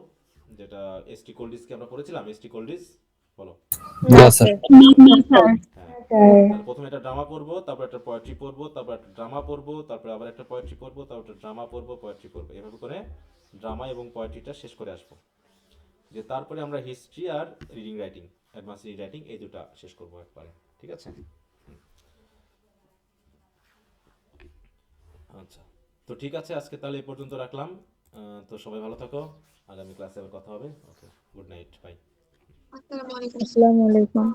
যেটা এসটি কোল্ডিসকে আমরা পড়েছিলাম। এসটি কোল্ডিস বলো। না স্যার। হ্যাঁ, তাহলে প্রথমে একটা ড্রামা পড়বো, তারপর একটা পোয়েট্রি পড়বো, তারপর একটা ড্রামা পড়বো, তারপর আবার একটা পোয়েট্রি পড়বো, তারপর একটা ড্রামা পড়বো, পোয়েট্রি পড়বো, এভাবে করে ড্রামা এবং পোয়েট্রিটা শেষ করে আসবো। যে তারপরে আমরা হিস্ট্রি আর reading writing, advance reading writing, এই দুটা শেষ করবো একবারে, ঠিক আছে? আচ্ছা, তো ঠিক আছে, আজকে তাহলে এই পর্যন্ত রাখলাম। তো সবাই ভালো থাকো, আগামী ক্লাসে আবার কথা হবে। ওকে, গুড নাইট, বাই। আসসালামু আলাইকুম। Assalamu alaikum.